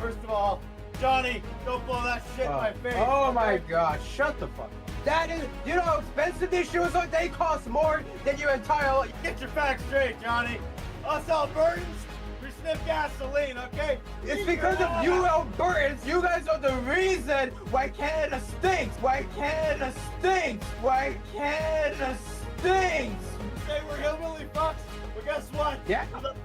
First of all, Johnny, don't blow that shit in my face. Oh my God, shut the fuck up. That is, you know how expensive these shoes are? They cost more than your entire life. Get your facts straight, Johnny. Us Albertans, we sniff gasoline, okay? It's because of you Albertans. You guys are the reason why Canada stinks. Why Canada stinks. Why Canada stinks. You say we're hillbilly fucks, but guess what? Yeah. The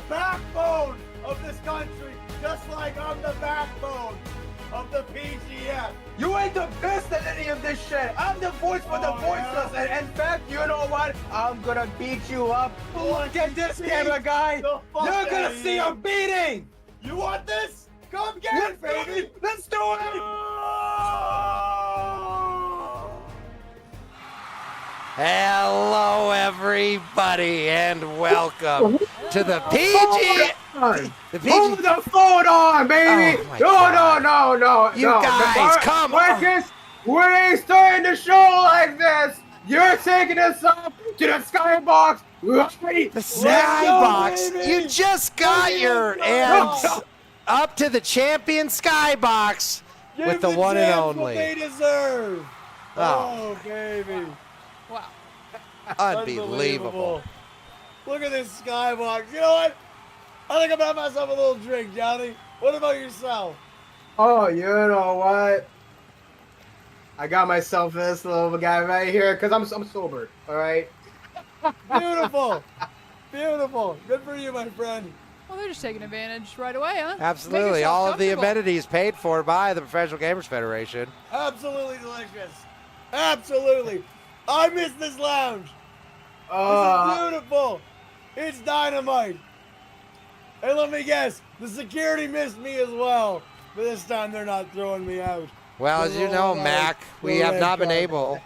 backbone of this country, just like I'm the backbone of the PGF. You ain't the best at any of this shit. I'm the voice for the voiceless. Yeah. And in fact, you know what? I'm gonna beat you up. Look at this camera guy. You're gonna see a beating. You want this? Come get it, baby. Let's do it. Hello, everybody, and welcome to the PG. The Hold the phone on, baby. Oh No. You guys, come on. We ain't starting the show like this. You're taking us up to the skybox. The skybox. You just got your ends up to the champion skybox with the one and only. What they deserve. Oh, baby. Wow. Unbelievable. Look at this skybox. You know what? I think I'm gonna have myself a little drink, Johnny. What about yourself? Oh, you know what? I got myself this little guy right here because I'm sober. All right. Beautiful. Beautiful. Good for you, my friend. Well, they're just taking advantage right away, huh? Absolutely. All of the amenities paid for by the Professional Gamers Federation. Absolutely delicious. Absolutely. I miss this lounge. This is beautiful. It's dynamite. Hey, let me guess. The security missed me as well. But this time they're not throwing me out. Well, as you know, Mac, we have not been able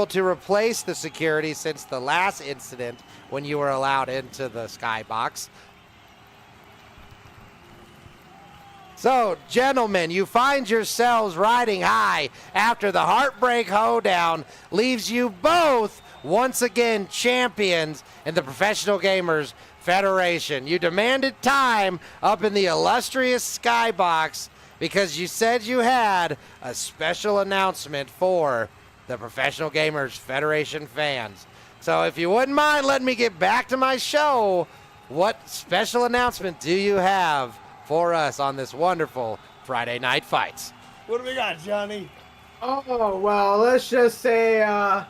to replace the security since the last incident when you were allowed into the skybox. So, gentlemen, you find yourselves riding high after the heartbreak hoedown leaves you both once again champions in the Professional Gamers Federation. You demanded time up in the illustrious skybox because you said you had a special announcement for the Professional Gamers Federation fans. So if you wouldn't mind letting me get back to my show, what special announcement do you have for us on this wonderful Friday Night Fights? What do we got, Johnny? Oh, well, let's just say a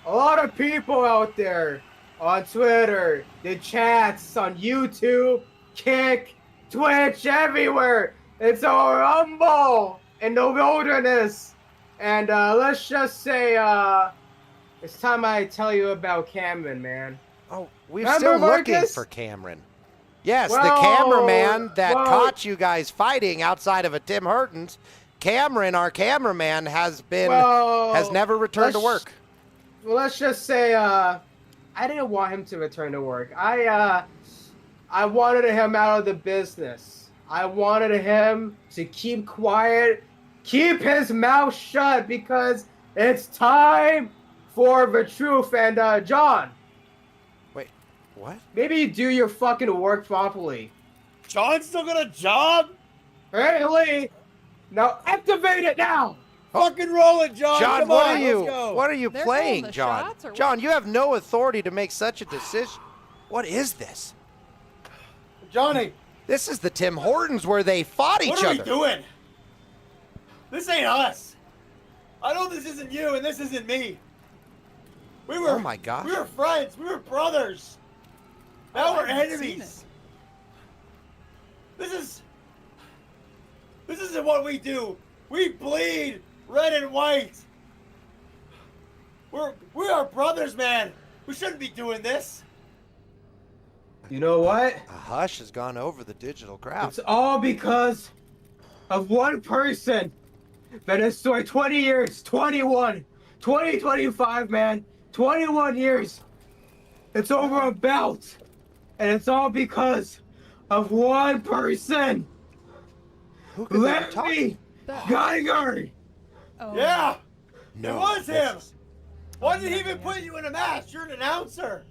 lot of people out there on Twitter, the chats, on YouTube, Kick, Twitch, everywhere. It's a rumble in the wilderness. And let's just say it's time I tell you about Cameron, man. Oh, we're still looking for Cameron. Yes, the cameraman that caught you guys fighting outside of a Tim Hortons. Cameron, our cameraman, has never returned to work. Well, let's just say I didn't want him to return to work. I wanted him out of the business. I wanted him to keep quiet, keep his mouth shut, because it's time for the truth. And John. Wait, what? Maybe you do your fucking work properly. John's still got a job? Really? Now activate it now. Fucking roll it, John. John, Come what on, are you? let's go. What are you They're playing, calling the John? shots, or what? John, you have no authority to make such a decision. What is this? Johnny, This is the Tim Hortons where they fought each what are other. we doing? This ain't us. I know this isn't you and this isn't me. We were. Oh my gosh. We were friends. We were brothers. Now we're enemies. This isn't what we do. We bleed red and white. We are brothers, man. We shouldn't be doing this. You know what? A hush has gone over the digital crowd. It's all because of one person that has stored 20 years, 2025, man. 21 years. It's over a belt. And it's all because of one person. Who could they be Larry talking? Geiger. Oh. Yeah, No, it was this him. is- Why did he even put you in a match? You're an announcer.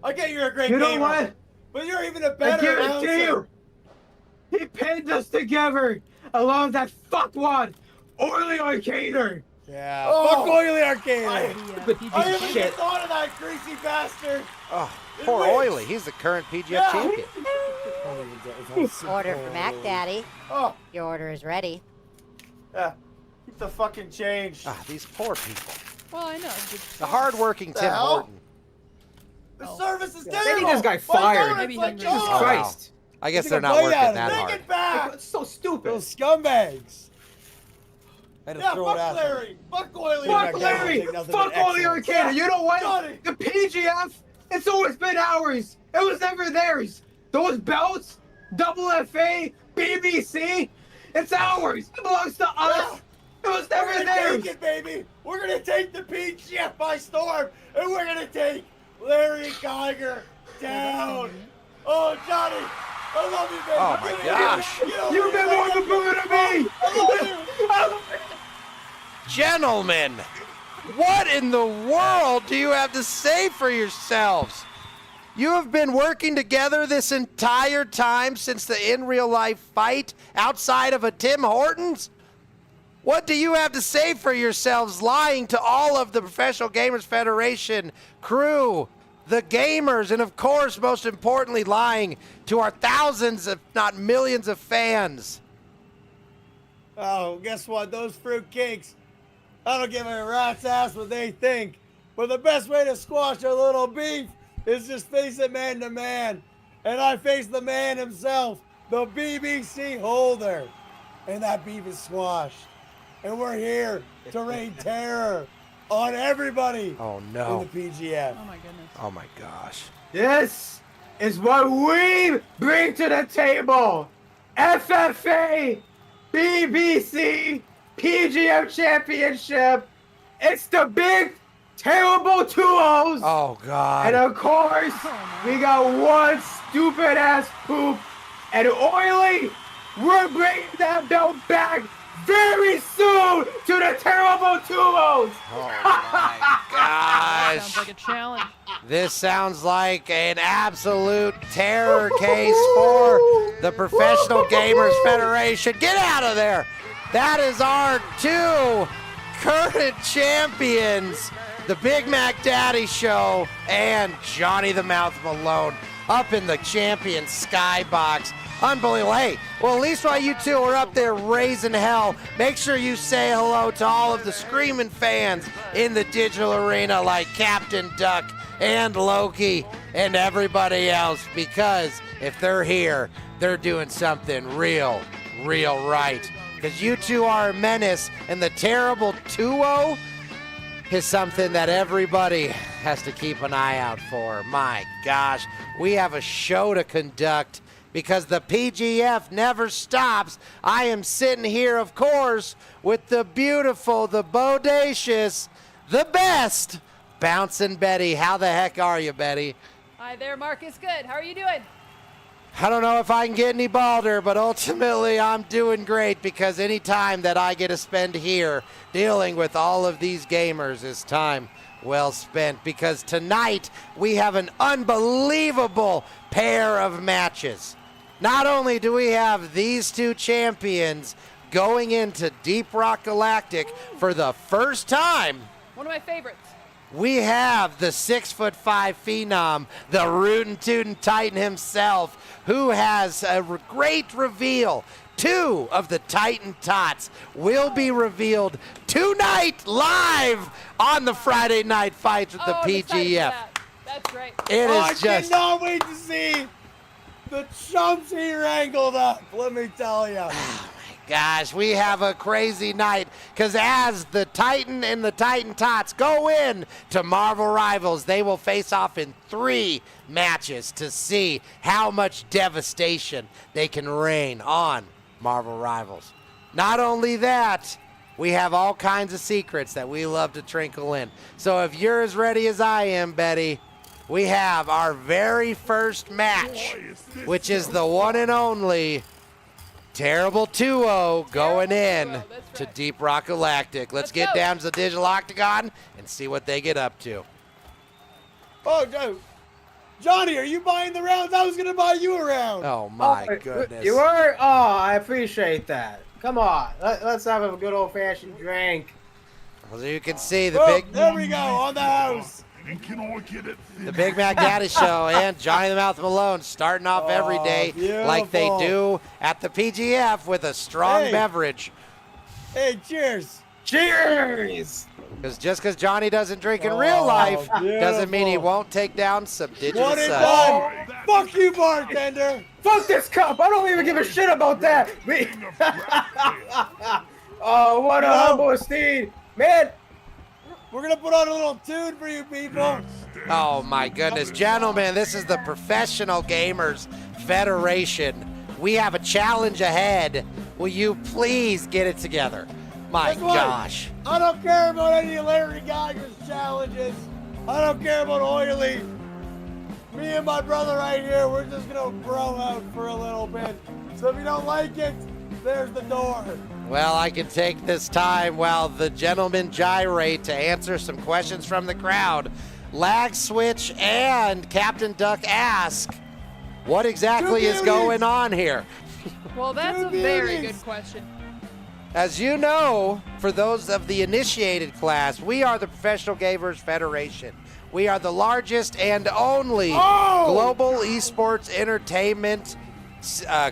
I get you're a great You know gamer, what? but you're even a I better guarantee announcer. He pinned us together along with that fuckwad, Oily Arcader. Yeah, fuck Oily Arcader. Stupid I piece didn't of even shit. thought of that greasy bastard. Oh, poor wins. Oily. He's the current PGF champion. Order for Mac Daddy. Oh, Your order is ready. yeah. Keep the fucking change. Ah, these poor people. Well, I know. The hardworking Tim hell? Horton. The service is They terrible. need this guy My fired. God, Maybe it's like hungry. Jesus John. wow. Christ. I guess Take they're a not bite working out of it. that Take hard. it back. It's so stupid. Those scumbags. Had to Yeah, throw fuck it at them. Larry. Fuck Oily Fuck Arcader. Larry! Take nothing Fuck but Oily excellence. Arcader! You know what? Johnny. The PGF, it's always been ours. It was never theirs. Those belts, double FA, BBC, it's ours. It belongs to us. It was We're never gonna theirs. take it, baby. We're gonna take the PGF by storm, and we're gonna take Larry Geiger down. Oh, Johnny, I love you, baby. Oh, my gosh. You've been more of a boomer to me. I love you. Gentlemen, what in the world do you have to say for yourselves? You have been working together this entire time since the in real life fight outside of a Tim Hortons? What do you have to say for yourselves lying to all of the Professional Gamers Federation crew, the gamers, and of course, most importantly, lying to our thousands, if not millions of fans? Oh, guess what? Those fruitcakes, I don't give a rat's ass what they think. But the best way to squash a little beef is just face it man to man. And I face the man himself, the BBC holder. And that beef is squashed. And we're here to rain terror on everybody Oh, in no. the PGF. Oh my goodness. Oh, my gosh. This is what we bring to the table. FFA, BBC, PGF Championship. It's the big, terrible duos. Oh, And God. of course, we got one stupid ass poop. And Oily, we're bringing that belt back very soon to the terrible duos. Oh, my gosh. Sounds like a challenge. This sounds like an absolute terror case for the Professional Gamers Federation. Get out of there. That is our two current champions, the Big Mac Daddy Show and Johnny the Mouth Malone, up in the champion skybox. Unbelievable. Hey, well, at least while you two are up there raising hell, make sure you say hello to all of the screaming fans in the digital arena like Captain Duck and Loki and everybody else, because if they're here, they're doing something real right. Because you two are a menace, and the terrible 2-0 is something that everybody has to keep an eye out for. My gosh, we have a show to conduct because the PGF never stops. I am sitting here, of course, with the beautiful, the bodacious, the best, Bouncin Betty. How the heck are you, Betty? Hi there, Marcus. Good. How are you doing? I don't know if I can get any balder, but ultimately I'm doing great because any time that I get to spend here dealing with all of these gamers is time well spent, because tonight we have an unbelievable pair of matches. Not only do we have these two champions going into Deep Rock Galactic for the first time, One of my favorites. we have the 6'5" phenom, the Rootin Tootin Titan himself, who has a great reveal. Two of the Titan Tots will be revealed tonight live on the Friday Night Fights with the I'm excited for PGF. that. That's great. It I is just cannot wait to see the chumps he wrangled up, let me tell you. Gosh, we have a crazy night, because as the Titan and the Titan Tots go in to Marvel Rivals, they will face off in 3 matches to see how much devastation they can rain on Marvel Rivals. Not only that, we have all kinds of secrets that we love to trinkle in. So if you're as ready as I am, Betty, we have our very first match, which is the one and only Terrible 2-0 going in 2-0, that's to right. Deep Rock Galactic. Let's Let's get go. down to the digital octagon and see what they get up to. Oh, no. Johnny, are you buying the rounds? I was gonna buy you a round. Oh my goodness. You were? Oh, I appreciate that. Come on, let's have a good old-fashioned drink. As you can see, There we go, on the house. The Big Mac Daddy Show and Johnny the Mouth Malone starting off every day like they do at the PGF with a strong beverage. Hey, cheers. Cheers! Because just because Johnny doesn't drink in real life doesn't mean he won't take down some digital What it suds. done? Fuck you, bartender. Fuck this cup! I don't even give a shit about that! Oh, what a humble steed! Man! We're gonna put on a little tune for you people. Oh my goodness. Gentlemen, this is the Professional Gamers Federation. We have a challenge ahead. Will you please get it together? My Guess what? gosh. I don't care about any of Larry Geiger's challenges. I don't care about Oily. Me and my brother right here, we're just gonna bro out for a little bit. So if you don't like it, there's the door. Well, I can take this time while the gentlemen gyrate to answer some questions from the crowd. Lag Switch and Captain Duck ask, what exactly is going on here? Well, that's a very good question. As you know, for those of the initiated class, we are the Professional Gamers Federation. We are the largest and only global esports entertainment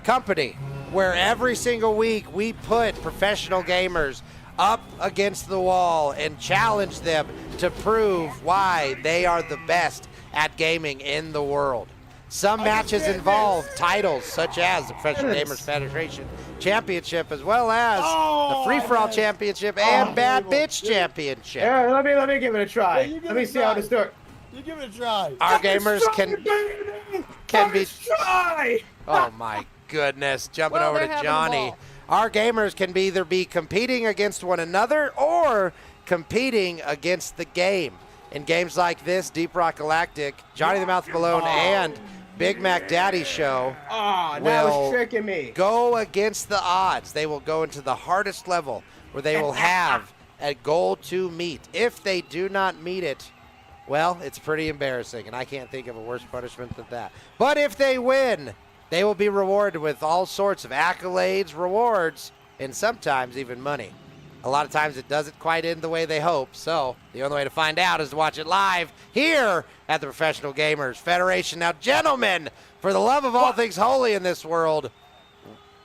company where every single week we put professional gamers up against the wall and challenge them to prove why they are the best at gaming in the world. Some matches involve titles such as the Professional Gamers Federation Championship, as well as the Free For All Championship and Bad Bitch Championship. Yeah, let me give it a try. Let me see how this works. You give it a try. Our gamers can be. Try. Oh my goodness! Jumping Well, over they're to having a Johnny. ball. Our gamers can either be competing against one another or competing against the game. In games like this, Deep Rock Galactic, Johnny the Mouth Malone, and Big Mac Daddy Show That will was tricking me. go against the odds. They will go into the hardest level where they will have a goal to meet. If they do not meet it, well, it's pretty embarrassing, and I can't think of a worse punishment than that. But if they win, they will be rewarded with all sorts of accolades, rewards, and sometimes even money. A lot of times it doesn't quite end the way they hope, so the only way to find out is to watch it live here at the Professional Gamers Federation. Now, gentlemen, for the love of all things holy in this world,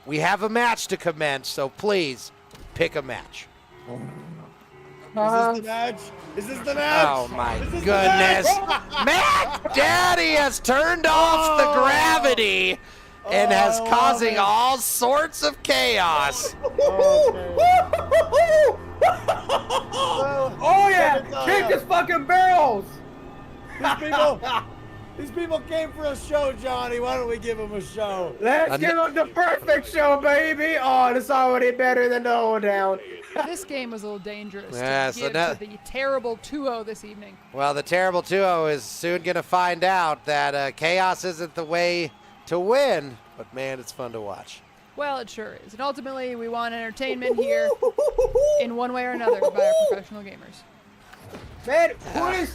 we have a match to commence, so please pick a match. Is this the match? Is this the match? Oh my Is this the goodness. match? Mac Daddy has turned off the gravity and has causing all sorts of chaos. Oh yeah, kick his fucking barrels. These people came for a show, Johnny. Why don't we give them a show? Let's give him the perfect show, baby. Oh, it's already better than the old down. This game was a little dangerous Yeah, to so give now- to the terrible 2-0 this evening. Well, the terrible 2-0 is soon going to find out that chaos isn't the way to win, but man, it's fun to watch. Well, it sure is. And ultimately, we want entertainment here in one way or another by our professional gamers. Man, who is...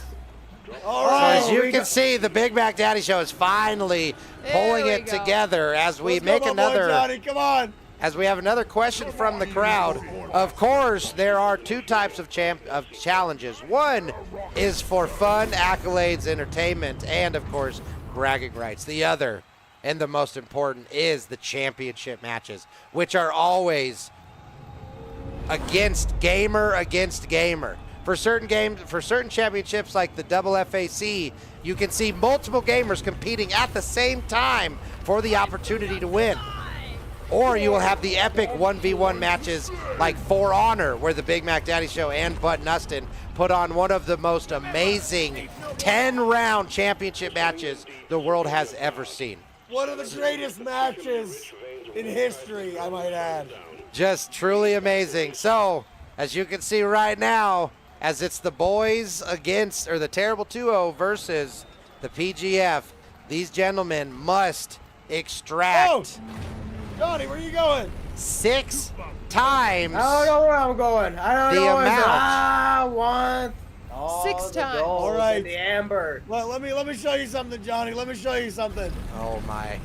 All So right. as you can see, the Big Mac Daddy Show is finally pulling There it we go. together as we Let's make go, my boy, another... Johnny, come on. As we have another question from the crowd. Of course, there are two types of challenges. One is for fun, accolades, entertainment, and of course, bragging rights. The other, and the most important, is the championship matches, which are always against gamer. For certain games, for certain championships like the double FAC, you can see multiple gamers competing at the same time for the opportunity to win. Or you will have the epic 1v1 matches like For Honor, where the Big Mac Daddy Show and Bud Nustin put on one of the most amazing 10-round championship matches the world has ever seen. One of the greatest matches in history, I might add. Just truly amazing. So, as you can see right now, as it's the boys against, or the Terrible 2-0 versus the PGF, these gentlemen must extract Johnny, where you going? 6 times. I don't know where I'm going. I don't The know where amount. I want. All 6 the times. gold All right. in the amber. Well, let me show you something, Johnny. Let me show you something. Oh my.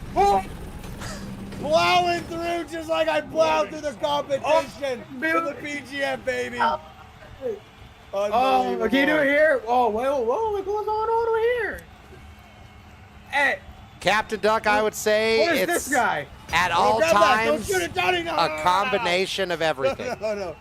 Plowing through just like I plowed through the competition Oh, in the PGF, baby. Oh, Unbelievable. can you do it here? Oh, whoa, what goes on over here? Hey, Captain Duck, I would say what is it's this guy? at Oh, all grab that. Don't times shoot it, Johnny. No, a combination of everything. No.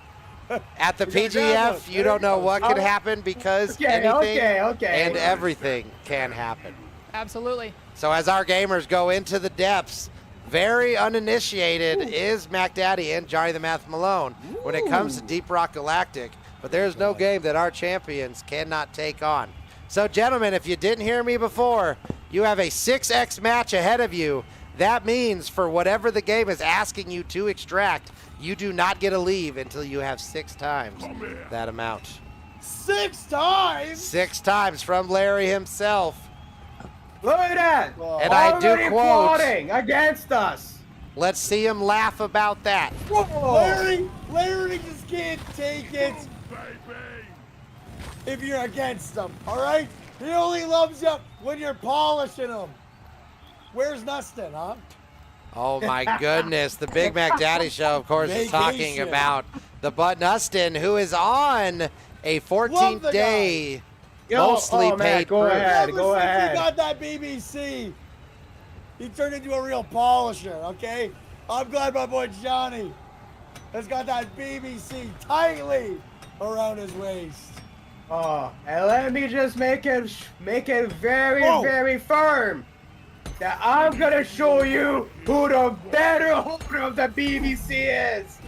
At the We gotta grab PGF, one. you There don't he know goes. what could happen because Okay, anything okay. and everything can happen. Absolutely. So as our gamers go into the depths, very uninitiated is MacDaddy and Johnny the Math Malone when it comes to Deep Rock Galactic, but there's no game that our champions cannot take on. So gentlemen, if you didn't hear me before, you have a 6x match ahead of you. That means for whatever the game is asking you to extract, you do not get a leave until you have 6 times that amount. 6 times. 6 times from Larry himself. Look at that. And I do Already quote, plotting against us. let's see him laugh about that. Larry just can't take it if you're against him, all right? He only loves you when you're polishing him. Where's Nustin, huh? Oh my goodness, the Big Mac Daddy Show, of course, is talking Vacation. about the Bud Nustin, who is on a Love the 14-day mostly Matt, paid go cruise. ahead. Ever since he got that BBC, he turned into a real polisher, okay? I'm glad my boy Johnny has got that BBC tightly around his waist. Oh, and let me just make it very, Whoa. very firm that I'm gonna show you who the better holder of the BBC is.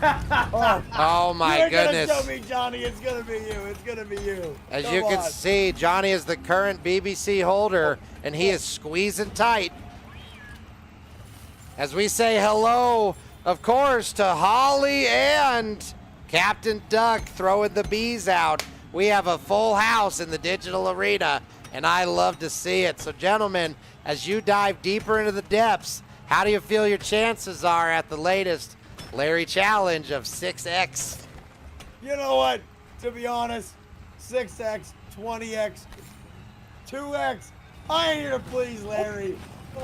Oh my you goodness. Gonna show me, Johnny. It's gonna be you. It's gonna be you. As Come you can on. see, Johnny is the current BBC holder, and he is squeezing tight. As we say hello, of course, to Holly and Captain Duck throwing the bees out. We have a full house in the digital arena, and I love to see it. So, gentlemen, as you dive deeper into the depths, how do you feel your chances are at the latest Larry Challenge of 6X? You know what? To be honest, 6X, 20X, 2X. I ain't here to please Larry.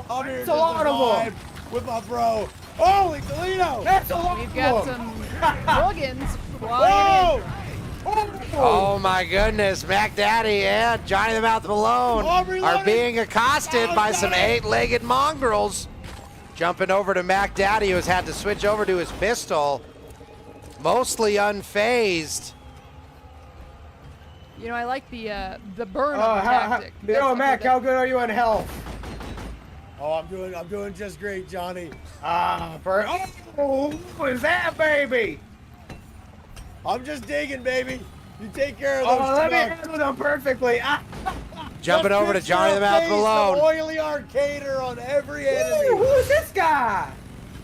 I'm here It's to a lot of vibe with my bro. Holy Toledo! That's a lot. We've got some plugins Whoa! flying in. Oh my goodness, Mac Daddy and Johnny the Mouth Malone Aubrey are Leonard. being accosted Oh, by some Johnny. 8-legged mongrels. Jumping over to Mac Daddy, who has had to switch over to his pistol. Mostly unfazed. You know, I like the burn of the tactic. That's Yo, something Mac, that- how good are you on health? Oh, I'm doing just great, Johnny. Oh, who is that, baby? I'm just digging, baby. You take care of Oh, those let me trucks. handle them perfectly. Jumping Just over to picture Johnny a the Mouth face of Malone. Oily arcader on every Ooh, enemy. who is this guy?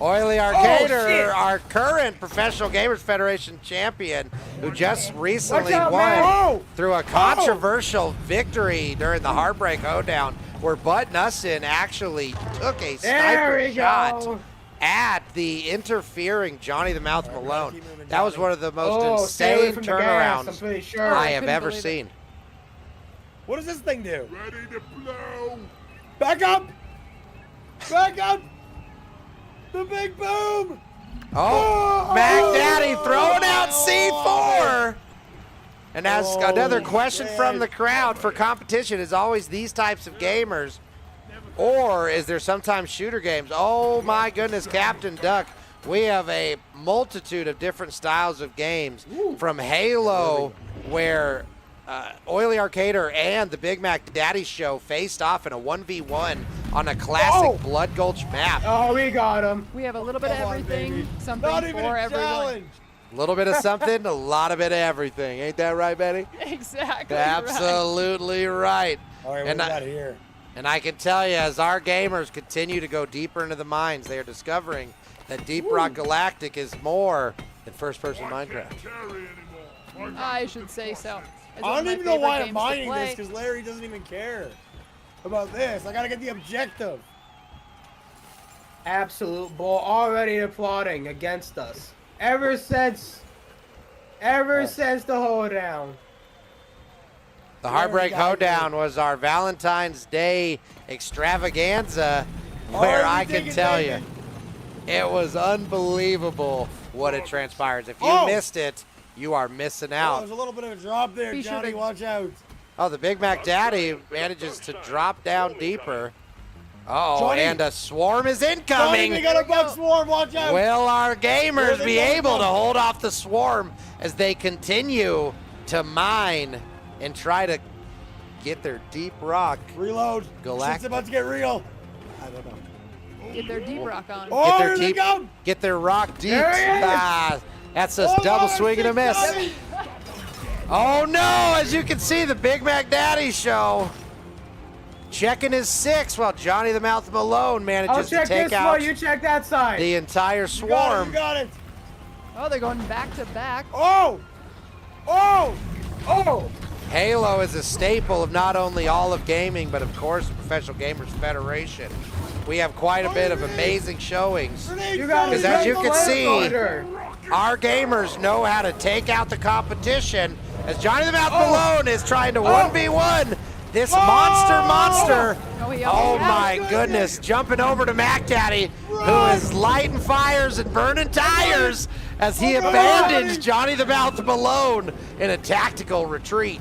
Oily shit. Arcader, our current Professional Gamers Federation champion, who just recently Watch out, won man. Oh! through a controversial victory during the Heartbreak Hoedown, where Bud Nussin actually took a There sniper we shot go. at the interfering Johnny the Mouth Malone. keep moving, That was Johnny. one of the most Oh, stay away insane from the gas, I'm turnarounds pretty sure. I have couldn't ever believe it. seen. What does this thing do? Ready to blow. Back up! Back up! The big boom! Oh, Mac Daddy throwing out C4! And as Oh, another question man. from the crowd for competition is always these types of gamers, or is there sometimes shooter games? Oh my goodness, Captain Duck. We have a multitude of different styles of games, from Halo, where Oily Arcader and the Big Mac Daddy Show faced off in a 1v1 on a classic Blood Gulch map. Oh, we got him. We have a little bit of Come on, everything, baby. something Not even for a everyone. challenge. A little bit of something, a lot of bit of everything. Ain't that right, Betty? Exactly. Right. Absolutely right. All right, what And we I- got here? And I can tell you, as our gamers continue to go deeper into the mines, they are discovering that Deep Rock Galactic is more than first-person Minecraft. Carry anymore. I should say so. It's I one of don't my even know favorite why I'm games to mining play. this because Larry doesn't even care about this. I gotta get the objective. Absolute bull. Already applauding against us. Ever since the hoedown. The Heartbreak Hoedown was our Valentine's Day extravaganza, where I can tell you, it was unbelievable what it transpires. If you missed it, you are missing out. There's a little bit of a drop there, Be sure Johnny. to- Watch out. Oh, the Big Mac Daddy manages to drop down deeper. Uh-oh, Johnny. and a swarm is Johnny, incoming. we got a bug swarm. Watch out. Will our gamers Here be they able come. to hold off the swarm as they continue to mine and try to get their Deep Rock? Reload. Galactic. Shit's about to get real. I don't know. Get their Deep Rock on. Oh, Get their here they deep, go. get their rock deep. There he is. Ah, that's a Oh, double Lord, swing and a miss. Johnny. Oh no! As you can see, the Big Mac Daddy Show checking his 6 while Johnny the Mouth Malone I'll manages to check take this out one. You check that side. the entire You got it. swarm. You got it. Oh, they're going back to back. Oh. Oh. Oh! Halo is a staple of not only all of gaming, but of course the Professional Gamers Federation. We have quite a bit of amazing showings. Grenade You got Because it. as you can see, Under. our gamers know how to take out the competition. As Johnny the Mouth Malone is trying to 1v1 this monster. Oh, he Oh almost had my it. goodness, jumping over to Mac Daddy, who is lighting fires and burning tires as he abandons Johnny the Mouth Malone in a tactical retreat.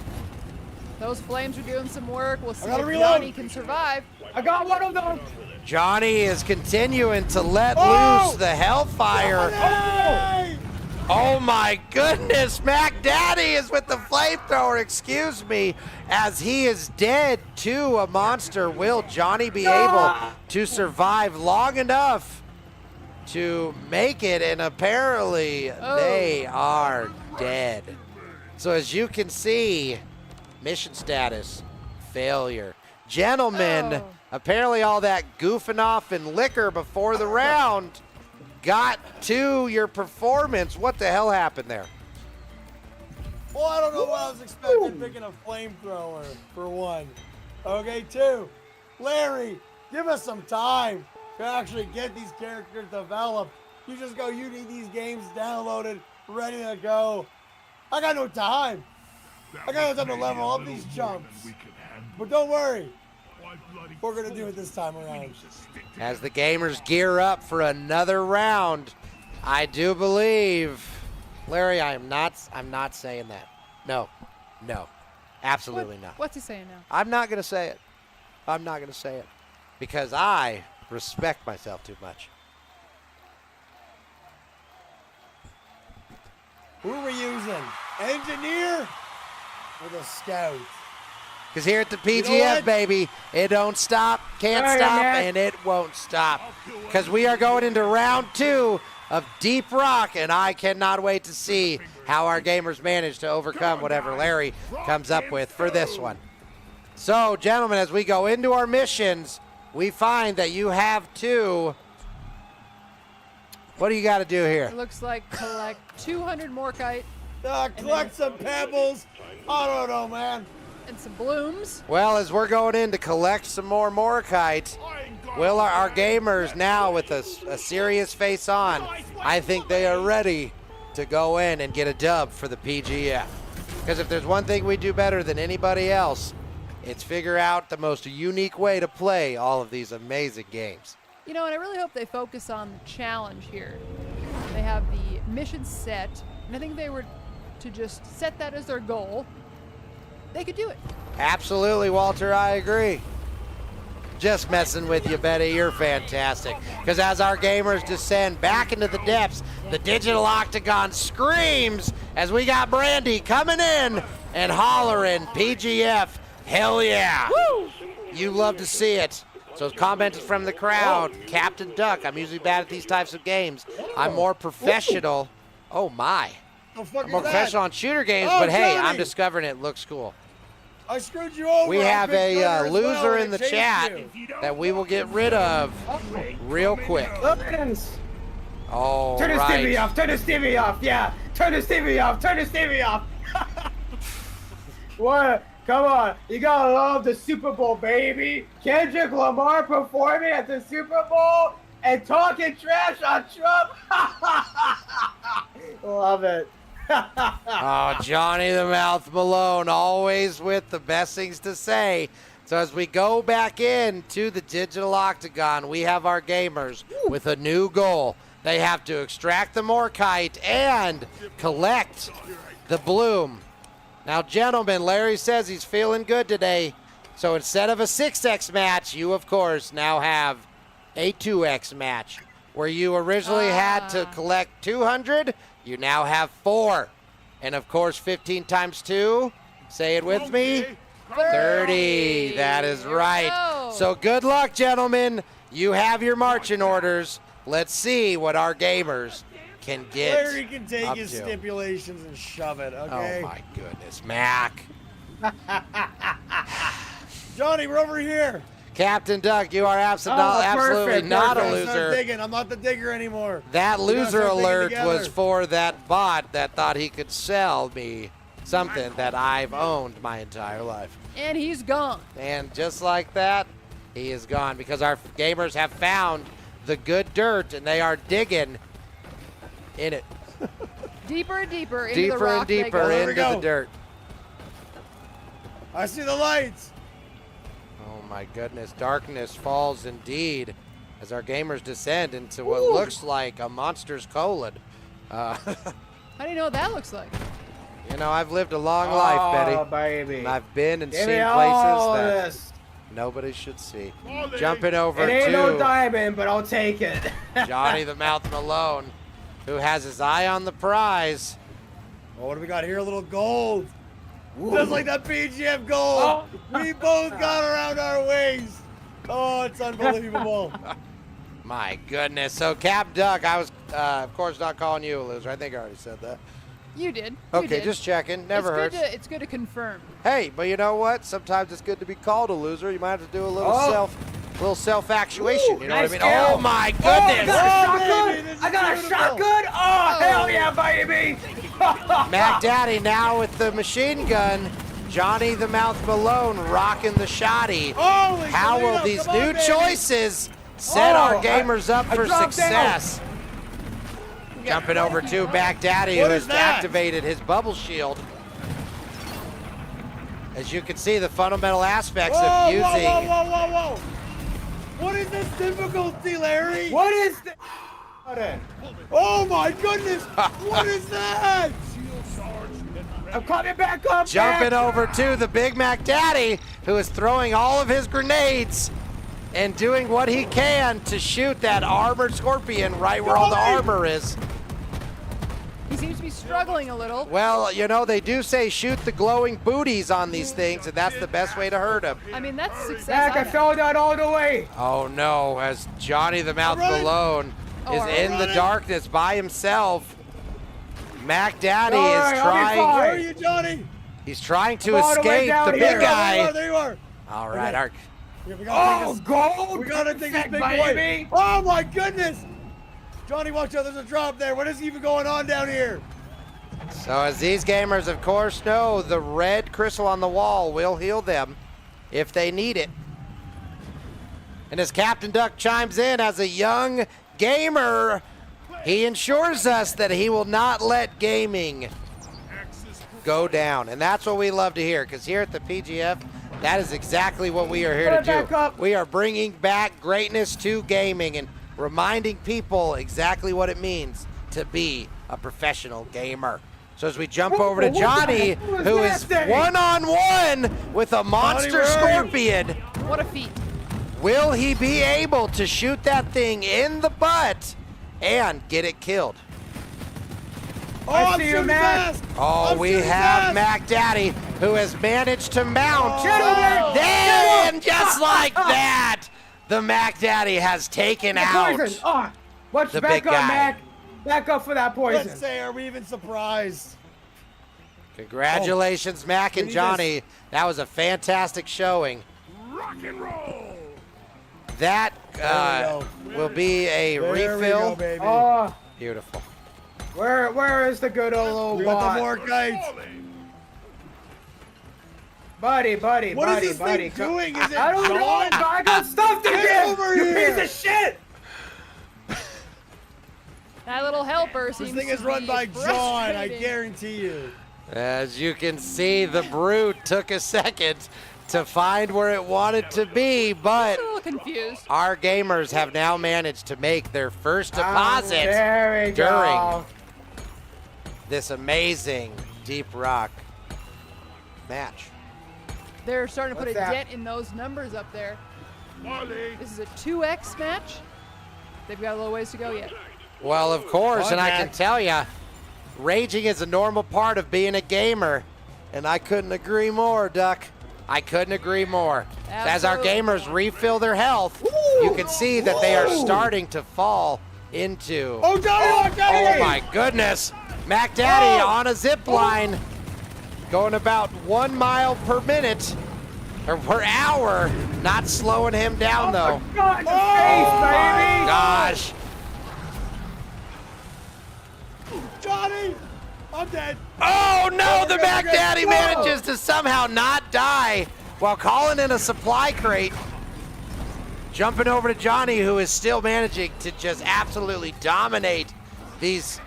Those flames are doing some work. We'll see gotta if reload. Johnny can survive. I got one of them. Johnny is continuing to let Oh! loose the hellfire. Hey. Oh my goodness, Mac Daddy is with the flamethrower, excuse me, as he is dead to a monster. Will Johnny be able to survive long enough to make it? And apparently they are dead. So as you can see, mission status, failure. Gentlemen, Oh. apparently all that goofing off and liquor before the round got to your performance. What the hell happened there? Well, I don't know what I was expecting picking a flamethrower, for one. Okay, 2, Larry, give us some time to actually get these characters developed. You just go, you need these games downloaded, ready to go. I got no time. I got no time to level up these chumps. But don't worry, we're going to do it this time around. As the gamers gear up for another round, I do believe, Larry, I'm not saying that. No, absolutely not. What's he saying now? I'm not going to say it. I'm not going to say it because I respect myself too much. Who are we using? Engineer or the scout? Because here at the know PGF, what? baby, it don't stop, can't All right, stop, man. and it won't stop. Because we are going into round 2 of Deep Rock, and I cannot wait to see how our gamers manage to overcome whatever Larry comes up with for this one. So, gentlemen, as we go into our missions, we find that you have to... What do you got to do here? It looks like collect 200 Morkite Collect some pebbles. I don't know, man. and some blooms. Well, as we're going in to collect some more Morkite, will our gamers now with a serious face on, I think they are ready to go in and get a dub for the PGF. Because if there's one thing we do better than anybody else, it's figure out the most unique way to play all of these amazing games. You know, and I really hope they focus on the challenge here. They have the mission set, and I think if they were to just set that as their goal, they could do it. Absolutely, Walter, I agree. Just messing with you, Betty. You're fantastic. Because as our gamers descend back into the depths, the digital octagon screams as we got Brandy coming in and hollering, PGF, hell yeah. Woo! You love to see it. So it's commented from the crowd, Captain Duck, I'm usually bad at these types of games. I'm more professional. Oh my. The fuck I'm is more that? professional on shooter games, Oh, but hey, Johnny! I'm discovering it looks cool. I screwed you over. We I have picked a Thunder as loser well, in and the chased chat you. that we will get rid of real quick. Lookins. All Turn the Stevie right. off. Turn the Stevie off. Yeah. Turn the Stevie off. Turn the Stevie off. What? Come on. You gotta love the Super Bowl, baby. Kendrick Lamar performing at the Super Bowl and talking trash on Trump. Love it. Oh, Johnny the Mouth Malone, always with the best things to say. So as we go back into the digital octagon, we have our gamers with a new goal. They have to extract the Morkite and collect the bloom. Now, gentlemen, Larry says he's feeling good today. So instead of a 6x match, you, of course, now have a 2x match. Where you originally had to collect 200, you now have 4. And, of course, 15 times 2, say it with me, 30. That is right. So good luck, gentlemen. You have your marching orders. Let's see what our gamers can get. Larry can take up his to. stipulations and shove it, okay? Oh, my goodness. Mac. Johnny, we're over here. Captain Duck, you are absolutely perfect, not Gotta a start loser. digging. I'm not the digger anymore. That We gotta loser start digging alert together. was for that bot that thought he could sell me something that I've owned my entire life. And he's gone. And just like that, he is gone because our gamers have found the good dirt and they are digging in it. Deeper and deeper into the Deeper rock and they deeper go. There we into go. the dirt. I see the lights. Oh my goodness, darkness falls indeed as our gamers descend into what Ooh. looks like a monster's colon. How do you know what that looks like? You know, I've lived a long life, Betty. Oh, baby. And I've been and Give seen me places all that this. nobody should see. Ollie. Jumping over It ain't no to diamond, but I'll take it. Johnny the Mouth Malone, who has his eye on the prize. Oh, what do we got here? A little gold. Just like that PGF gold. We both got around our waist. Oh, it's unbelievable. My goodness. So, Cap Duck, I was, of course, not calling you a loser. I think I already said that. You did. You Okay, did. just checking. Never hurts. It's good to confirm. Hey, but you know what? Sometimes it's good to be called a loser. You might have to do a little self-actuation. You know nice what I mean? kill. Oh my Oh, I goodness! got a baby, shotgun! this is I got a beautiful. shotgun! Oh, hell yeah, baby! Mac Daddy now with the machine gun. Johnny the Mouth Malone rocking the shotty. Holy How will Toledo, these come on, new baby. choices set Oh, our gamers up I for dropped success? Jumping over to Mac Daddy, who What has is that? activated his bubble shield. As you can see, the fundamental aspects Whoa, of using. whoa, whoa, whoa, whoa, whoa. What is this difficulty, Larry? What is this? Oh my goodness! What is that? I'm coming back up, Jumping man. over to the Big Mac Daddy, who is throwing all of his grenades and doing what he can to shoot that armored scorpion right where all the armor is. He seems to be struggling a little. Well, you know, they do say shoot the glowing booties on these things, and that's the best way to hurt them. I mean, that's success. Mac, I fell down all the way. Oh no, as Johnny the Mouth running. Malone is I'm in the running. darkness by himself. Mac Daddy All is right, I'll be trying. fine. Where are you, Johnny? He's trying to I'm all the way escape down the here. big There you guy. are, there you are. All right, Okay. our Yeah, we gotta Oh, take this. gold! We gotta take this Perfect, big baby. boy. Oh my goodness! Johnny, watch out! There's a drop there. What is even going on down here? So as these gamers, of course, know, the red crystal on the wall will heal them if they need it. And as Captain Duck chimes in as a young gamer, he ensures us that he will not let gaming go down. And that's what we love to hear, because here at the PGF, that is exactly what we are here Put it to back do. up. We are bringing back greatness to gaming and reminding people exactly what it means to be a professional gamer. So as we jump over to what the Johnny, heck was who that is thing? one-on-one with a monster where are you? scorpion, What a feat. will he be able to shoot that thing in the butt and get it killed? Oh, I I'm see you, shooting Mac. fast. Oh, I'm we shooting have fast. Mac Daddy, who has managed to mount. Gentlemen, Then, just like that, the Mac Daddy has taken out. Poison. Oh, watch the back big up, guy. Mac. Back up for that poison. Let's say, are we even surprised? Congratulations, Mac and need Johnny. That was a fantastic showing. Rock and roll. That There will be a There we refill. go, baby. Oh, Beautiful. where is the good old we got bot? the more kites. Buddy, What is buddy, this buddy. thing doing? Is it I don't know, John? but I got stuff to Get give. over You here. piece of shit. That little helper seems This thing is to run be by John, I frustrating. guarantee you. As you can see, the Brute took a second to find where it wanted to be, but I'm a little confused. our gamers have now managed to make their first deposit There we during go. this amazing Deep Rock match. They're starting to put What's a that? dent in those numbers up there. Molly. This is a 2x match. They've got a little ways to go yet. Well, of course, and I can Contact. tell you, raging is a normal part of being a gamer, and I couldn't agree more, Duck. I couldn't agree more. As our Absolutely. gamers refill their health, you can see that they are starting to fall into. Oh, Johnny, watch out Oh here! my goodness! MacDaddy Oh. on a zip line, going about 1 mile per minute or per hour. Not slowing him down though. God, the Oh face, My baby. gosh! Johnny! I'm dead. Oh no! The Go, go, go, MacDaddy go. manages to somehow not die while calling in a supply crate. Jumping over to Johnny, who is still managing to just absolutely dominate these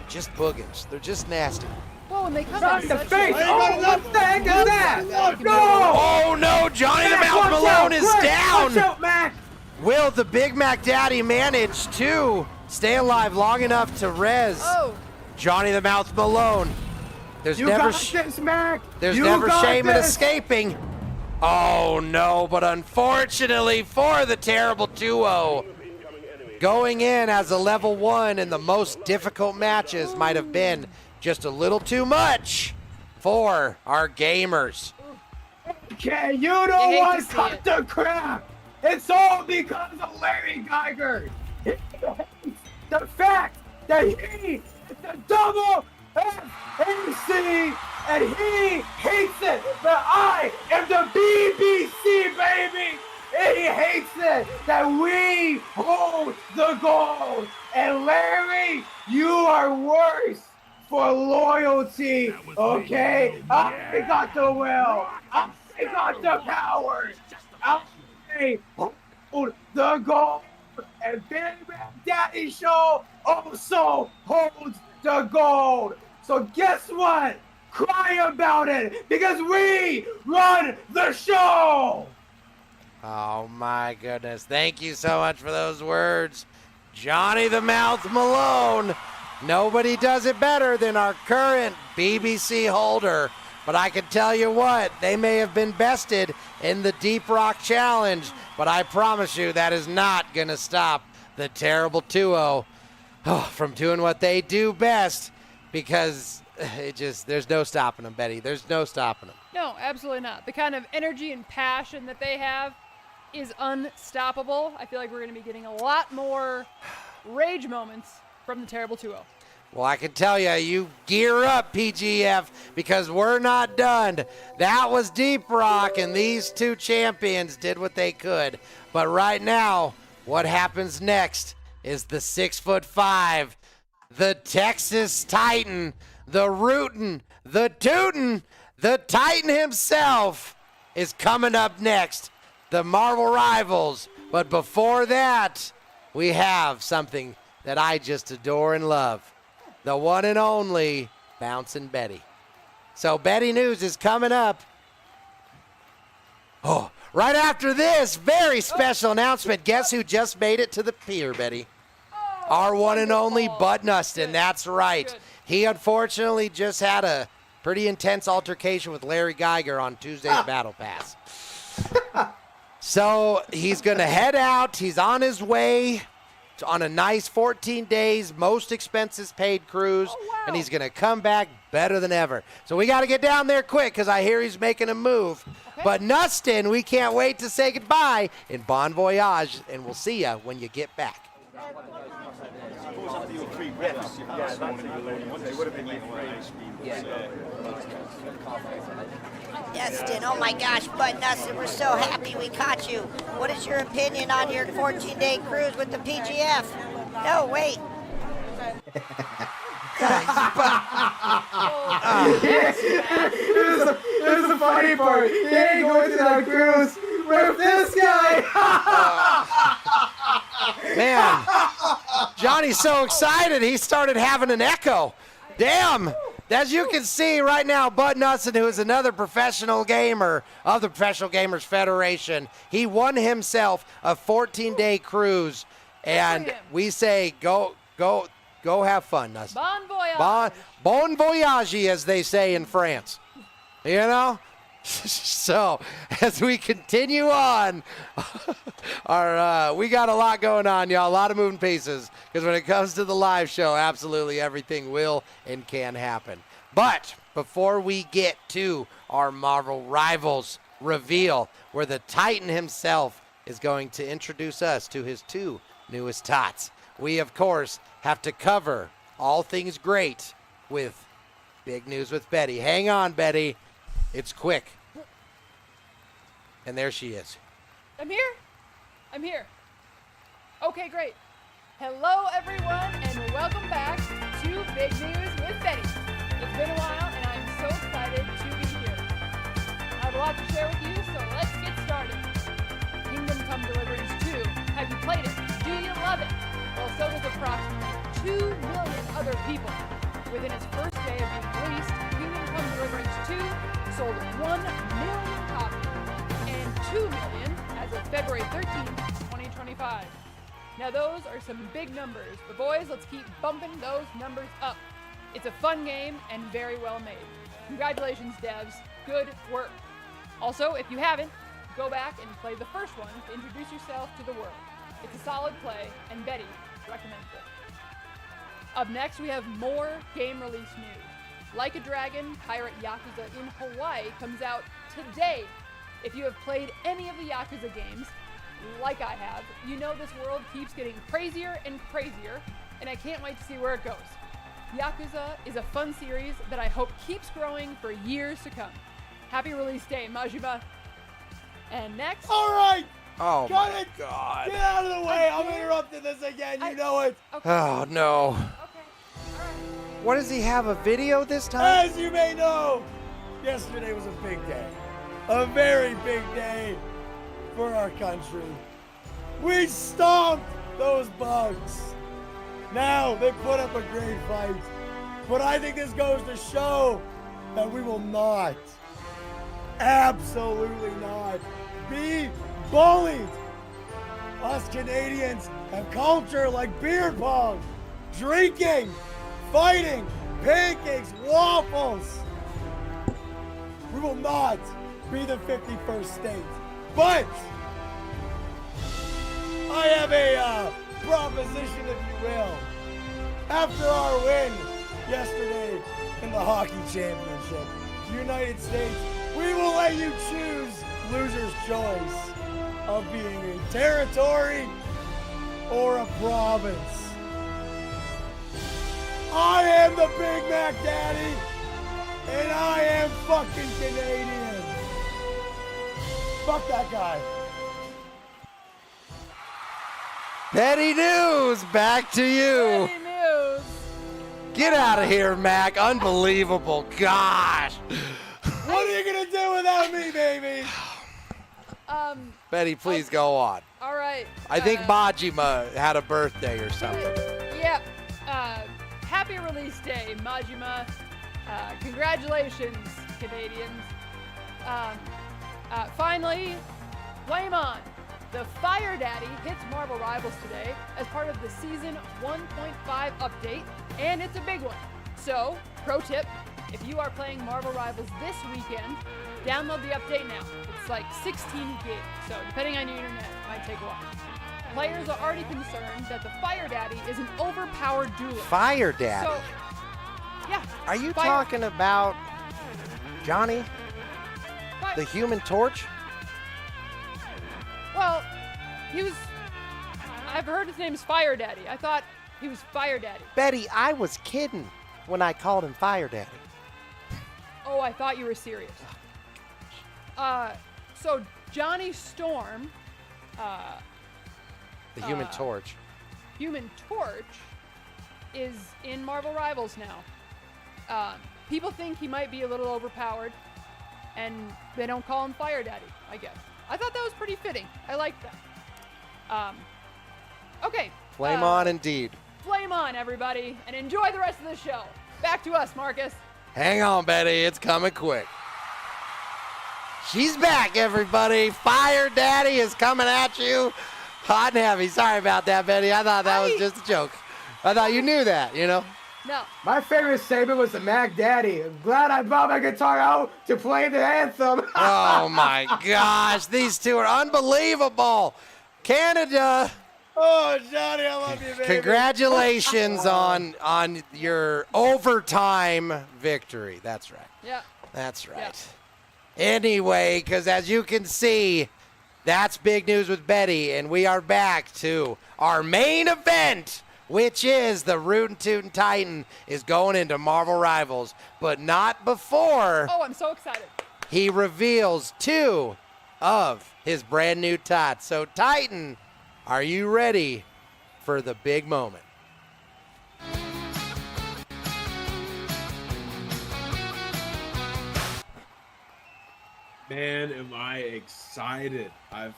just boogans. They're just nasty. Well, when they come God, in the such face. Hey, Oh, got enough. what the heck is that? Look, No. Oh no! Johnny the Mac, Mouth watch Malone out, is quick. down. Watch out, Mac. Will the Big Mac Daddy manage to stay alive long enough to res Oh, Johnny the Mouth Malone? There's You never got this, Mac. there's You never got shame in this. escaping. Oh no, but unfortunately for the terrible duo, going in as a level 1 in the most difficult matches might have been just a little too much for our gamers. Okay, you You know hate to what? see Cut it. the crap. It's all because of Larry Geiger. He hates the fact that he is the double FAC and he hates it that I am the BBC, baby. And he hates it that we hold the gold. And Larry, you are worse for loyalty, okay? I got the will. I got the power. I hold the gold. And TheBigMacDaddyShow also holds the gold. So guess what? Cry about it because we run the show. Oh my goodness. Thank you so much for those words, Johnny the Mouth Malone. Nobody does it better than our current BBC holder. But I can tell you what, they may have been bested in the Deep Rock Challenge, but I promise you that is not going to stop the terrible 2-0 from doing what they do best, because there's no stopping them, Betty. There's no stopping them. no, absolutely not. The kind of energy and passion that they have is unstoppable. I feel like we're going to be getting a lot more rage moments from the terrible 2-0. Well, I can tell you gear up, PGF, because we're not done. That was Deep Rock, and these two champions did what they could. But right now, what happens next is the 6'5", the Texas Titan, the Rootin', the Tootin', the Titan himself is coming up next. The Marvel Rivals. But before that, we have something that I just adore and love. The one and only Bouncin Betty. So Betty News is coming up. Oh, right after this very special announcement. Guess who just made it to the pier, Betty? Our one and only Bud Nustin. That's right. Good. He unfortunately just had a pretty intense altercation with Larry Geiger on Tuesday's Battle Pass. So he's going to head out. He's on his way on a nice 14 days, most expenses paid cruise, and he's going to come back better than ever. So we got to get down there quick because I hear he's making a move. Okay. But Nustin, we can't wait to say goodbye in Bon Voyage, and we'll see you when you get back. Dustin, oh my gosh, Bud Nustin, we're so happy we caught you. What is your opinion on your 14-day cruise with the PGF? No, wait. Here's the funny part. He ain't going to that cruise with this guy. Man, Johnny's so excited, he started having an echo. Damn. As you can see right now, Bud Nussin, who is another professional gamer of the Professional Gamers Federation, he won himself a 14-day cruise. And we say, go have fun, Nussin. Bon voyage. Bon voyage, as they say in France. You know? So, as we continue on, we got a lot going on, y'all, a lot of moving pieces, because when it comes to the live show, absolutely everything will and can happen. But before we get to our Marvel Rivals reveal, where the Titan himself is going to introduce us to his 2 newest tots, we, of course, have to cover all things great with Big News with Betty. Hang on, Betty. It's quick. And there she is. I'm here. I'm here. Okay, great. Hello, everyone, and welcome back to Big News with Betty. It's been a while, and I'm so excited to be here. I have a lot to share with you, so let's get started. Kingdom Come Deliverance 2. Have you played it? Do you love it? Well, so does approximately 2 million other people. Within its first day of being released, Kingdom Come Deliverance 2 sold 1 million copies and 2 million as of February 13th, 2025. Now those are some big numbers, but boys, let's keep bumping those numbers up. It's a fun game and very well made. Congratulations, devs. Good work. Also, if you haven't, go back and play the first one to introduce yourself to the world. It's a solid play, and Betty recommends it. Up next, we have more game release news. Like a Dragon, Pirate Yakuza in Hawaii comes out today. If you have played any of the Yakuza games, like I have, you know this world keeps getting crazier and crazier, and I can't wait to see where it goes. Yakuza is a fun series that I hope keeps growing for years to come. Happy release day, Majima. And next... All right! Oh, Got my it. God. Get out of the way! I'm interrupting this again, you know it! Okay. Oh, no. Okay. All right. What, does he have a video this time? As you may know, yesterday was a big day. A very big day for our country. We stomped those bugs. Now they put up a great fight. But I think this goes to show that we will not, absolutely not, be bullied. Us Canadians have culture like beer pong, drinking, fighting, pancakes, waffles. We will not be the 51st state. But I have a proposition, if you will. After our win yesterday in the hockey championship, United States, we will let you choose loser's choice of being a territory or a province. I am the Big Mac Daddy, and I am fucking Canadian. Fuck that guy. Petty News, back to you. Petty news. Get out of here, Mac. Unbelievable. Gosh. What are you gonna do without me, baby? Betty, please go on. All right. I think Majima had a birthday or something. Yep. Happy release day, Majima. Congratulations, Canadians. Finally, Flame On. The Fire Daddy hits Marvel Rivals today as part of the Season 1.5 update, and it's a big one. So, pro tip, if you are playing Marvel Rivals this weekend, download the update now. It's like 16 gigs, so depending on your internet, it might take a while. Players are already concerned that the Fire Daddy is an overpowered duelist. Fire Daddy? So, yeah. Are you Fire- talking about Johnny, Fire- the Human Torch? Well, I've heard his name's Fire Daddy. I thought he was Fire Daddy. Betty, I was kidding when I called him Fire Daddy. Oh, I thought you were serious. So Johnny Storm, The Human Torch. Human Torch, is in Marvel Rivals now. People think he might be a little overpowered, and they don't call him Fire Daddy, I guess. I thought that was pretty fitting. I like that. Okay, Flame on indeed. Flame on, everybody, and enjoy the rest of the show. Back to us, Marcus. Hang on, Betty. It's coming quick. She's back, everybody. Fire Daddy is coming at you hot and heavy. Sorry about that, Betty. I thought that was just a joke. I thought you knew that, you know? No. My favorite segment was the Mac Daddy. I'm glad I brought my guitar out to play the anthem. Oh, my gosh. These two are unbelievable. Canada. Oh, Johnny, I love you, baby. Congratulations on your overtime victory. That's right. Yeah. That's right. Yeah. Anyway, because as you can see, that's Big News with Betty, and we are back to our main event, which is the Rootin Tootin Titan is going into Marvel Rivals, but not before Oh, I'm so excited. he reveals 2 of his brand new tots. So, Titan, are you ready for the big moment? Man, am I excited. I've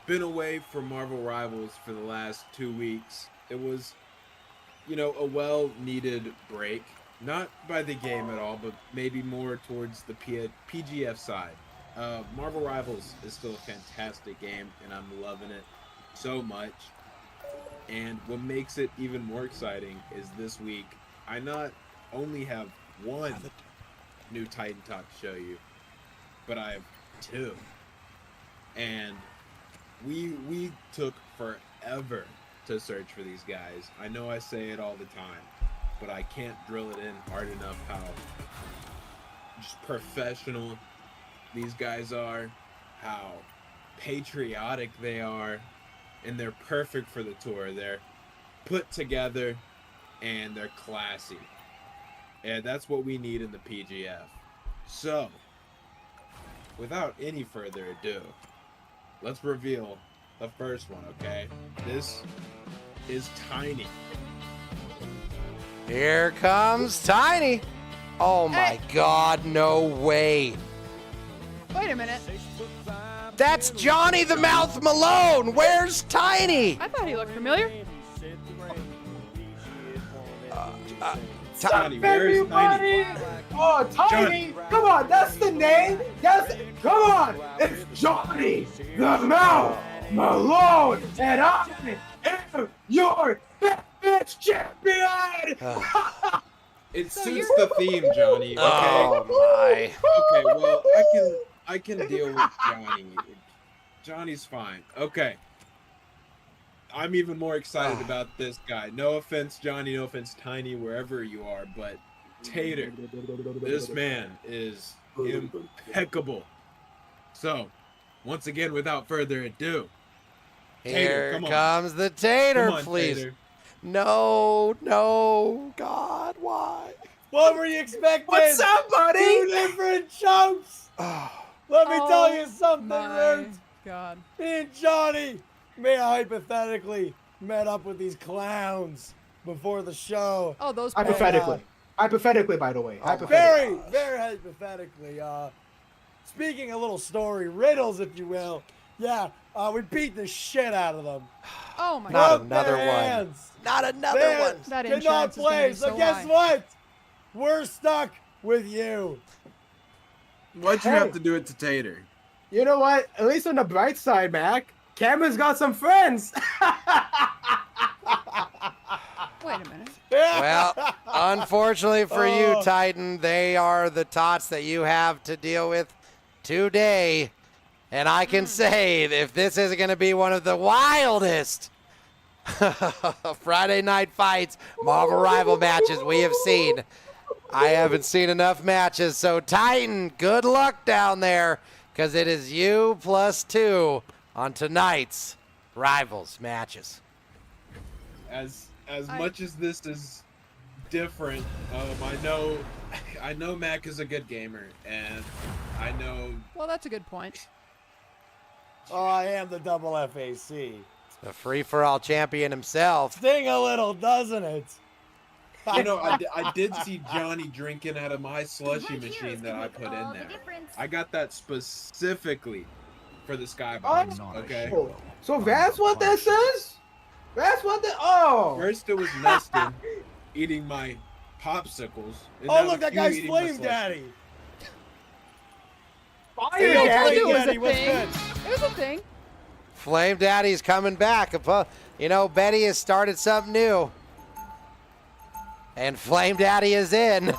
been away from Marvel Rivals for the last 2 weeks. It was, a well-needed break. Not by the game at all, but maybe more towards the PGF side. Marvel Rivals is still a fantastic game, and I'm loving it so much. And what makes it even more exciting is this week, I not only have one new Titan Tot to show you, but I have 2. And we took forever to search for these guys. I know I say it all the time, but I can't drill it in hard enough how just professional these guys are, how patriotic they are, and they're perfect for the tour. They're put together and they're classy. And that's what we need in the PGF. So, without any further ado, let's reveal the first one, okay? This is Tiny. Here comes Tiny. Oh my God, no way. Wait a minute. That's Johnny the Mouth Malone. Where's Tiny? I thought he looked familiar. Tiny, where is Tiny? Oh, Tiny! Come on, that's the name. Come on, it's Johnny the Mouth Malone, and I am your bitch champion. It suits the theme, Johnny. Okay. Oh my. Okay. Well, I can deal with Johnny. Johnny's fine. Okay. I'm even more excited about this guy. No offense, Johnny. No offense, Tiny, wherever you are. But Tater, this man is impeccable. So, once again, without further ado, Here come on. comes the Tater, come on, please. Tater. No, God, why? What were you expecting? What's up, buddy? 2 different chunks. Let me tell you something, my Root. God. Me and Johnny may have hypothetically met up with these clowns before the show. Oh, those. Hypothetically, by the way. Very, very hypothetically. Speaking a little story, riddles, if you will. Yeah, we beat the shit out of them. Oh my Not God. Broke another their one. hands. Not another They one. That Cannot insurance is gonna play. be So so guess high. what? We're stuck with you. Why'd you Hey. have to do it to Tater? You know what? At least on the bright side, Mac, Cameron's got some friends. Wait a minute. Well, unfortunately for you, Titan, they are the tots that you have to deal with today. And I can say, if this isn't going to be one of the wildest Friday night fights, Marvel Rival matches we have seen, I haven't seen enough matches. So, Titan, good luck down there, because it is you plus 2 on tonight's Rivals matches. As much as this is different, I know Mac is a good gamer, and I know Well, that's a good point. Oh, I am the double FAC. The free-for-all champion himself. Sting a little, doesn't it? I did see Johnny drinking out of my slushy machine that I put in there. I got that specifically for the Skybox. Okay. So that's what this is? That's what the. Oh. First it was Neston eating my popsicles. And Oh, now look, that you guy's eating my Flame slushies. Daddy. Fire Yo, I told Daddy. you it was Daddy, a what's thing. good? It was a thing. Flame Daddy's coming back. You know, Betty has started something new. And Flame Daddy is in.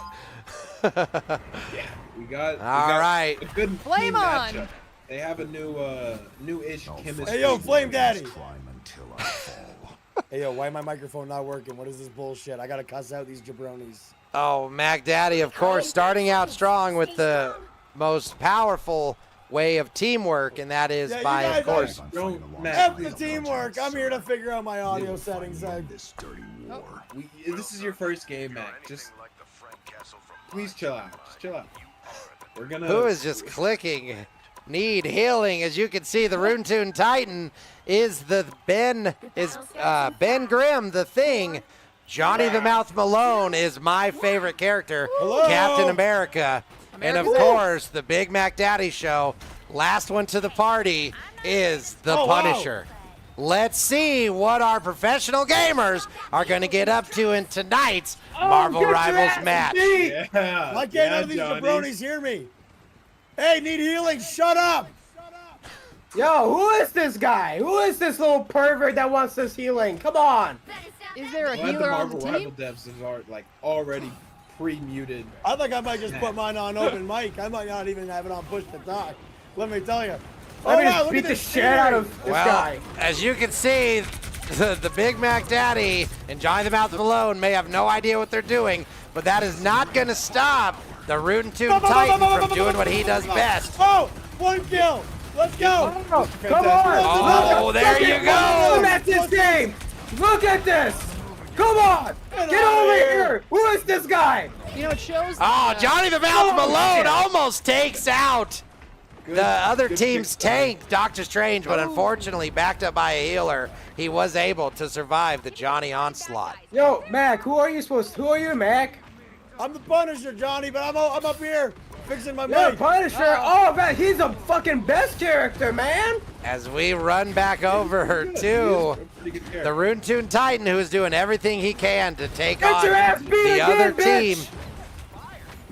We got All right. a good Flame team on. matchup. They have a new-ish chemistry. Hey, yo, Flame Daddy. Climb until I fall. Hey, yo, why my microphone not working? What is this bullshit? I gotta cuss out these jabronis. Oh, Mac Daddy, of course, starting out strong with the most powerful way of teamwork, and that is Yeah, you by, guys of course. Don't, Matt, F please the teamwork. I'm here to figure out my audio settings. This dirty war. this is your first game, Mac. Just please chill out. Just chill out. We're gonna. Who is just clicking? Need healing. As you can see, the Rootin Tootin Titan is Ben Grimm, the Thing. Johnny the Mouth Malone is my favorite character, Hello. Captain America. And of course, the Big Mac Daddy Show. Last one to the party is the Oh, wow. Punisher. Let's see what our professional gamers are going to get up to in tonight's Marvel get your Rivals ass match. beat. Yeah. Why can't none of these Johnny. jabronis hear me? Hey, need healing. Shut up. Yo, who is this guy? Who is this little pervert that wants this healing? Come on. Is there a Glad the healer on Marvel the Rival team? devs are like already pre-muted. I think I might just put mine on open mic. I might not even have it on push to talk. Let me tell you. Let me wow, just look beat at the this shit out scenery. of this Well, guy. as you can see, the Big Mac Daddy and Johnny the Mouth Malone may have no idea what they're doing, but that is not going to stop the Rootin Tootin Titan from doing what he does best. Oh, one kill. Let's go. Oh, come on. Oh, there you Look go. at this game. Look at this. Come on. Get Get outta over here. here. Who is this guy? You know, it shows. Oh, Johnny the Mouth Oh, Malone shit. almost takes out the other good team's kick, Johnny. tank, Doctor Strange, but unfortunately, backed up by a healer, he was able to survive the Johnny onslaught. Yo, Mac, who are you, Mac? I'm the Punisher, Johnny, but I'm up here fixing my Yo, mic. Punisher. Oh, man, he's the fucking best character, man. As we run back over Good. to He is a pretty good character. the Rootin Tootin Titan, who is doing everything he can to take Get on your ass beat the again, other bitch. team.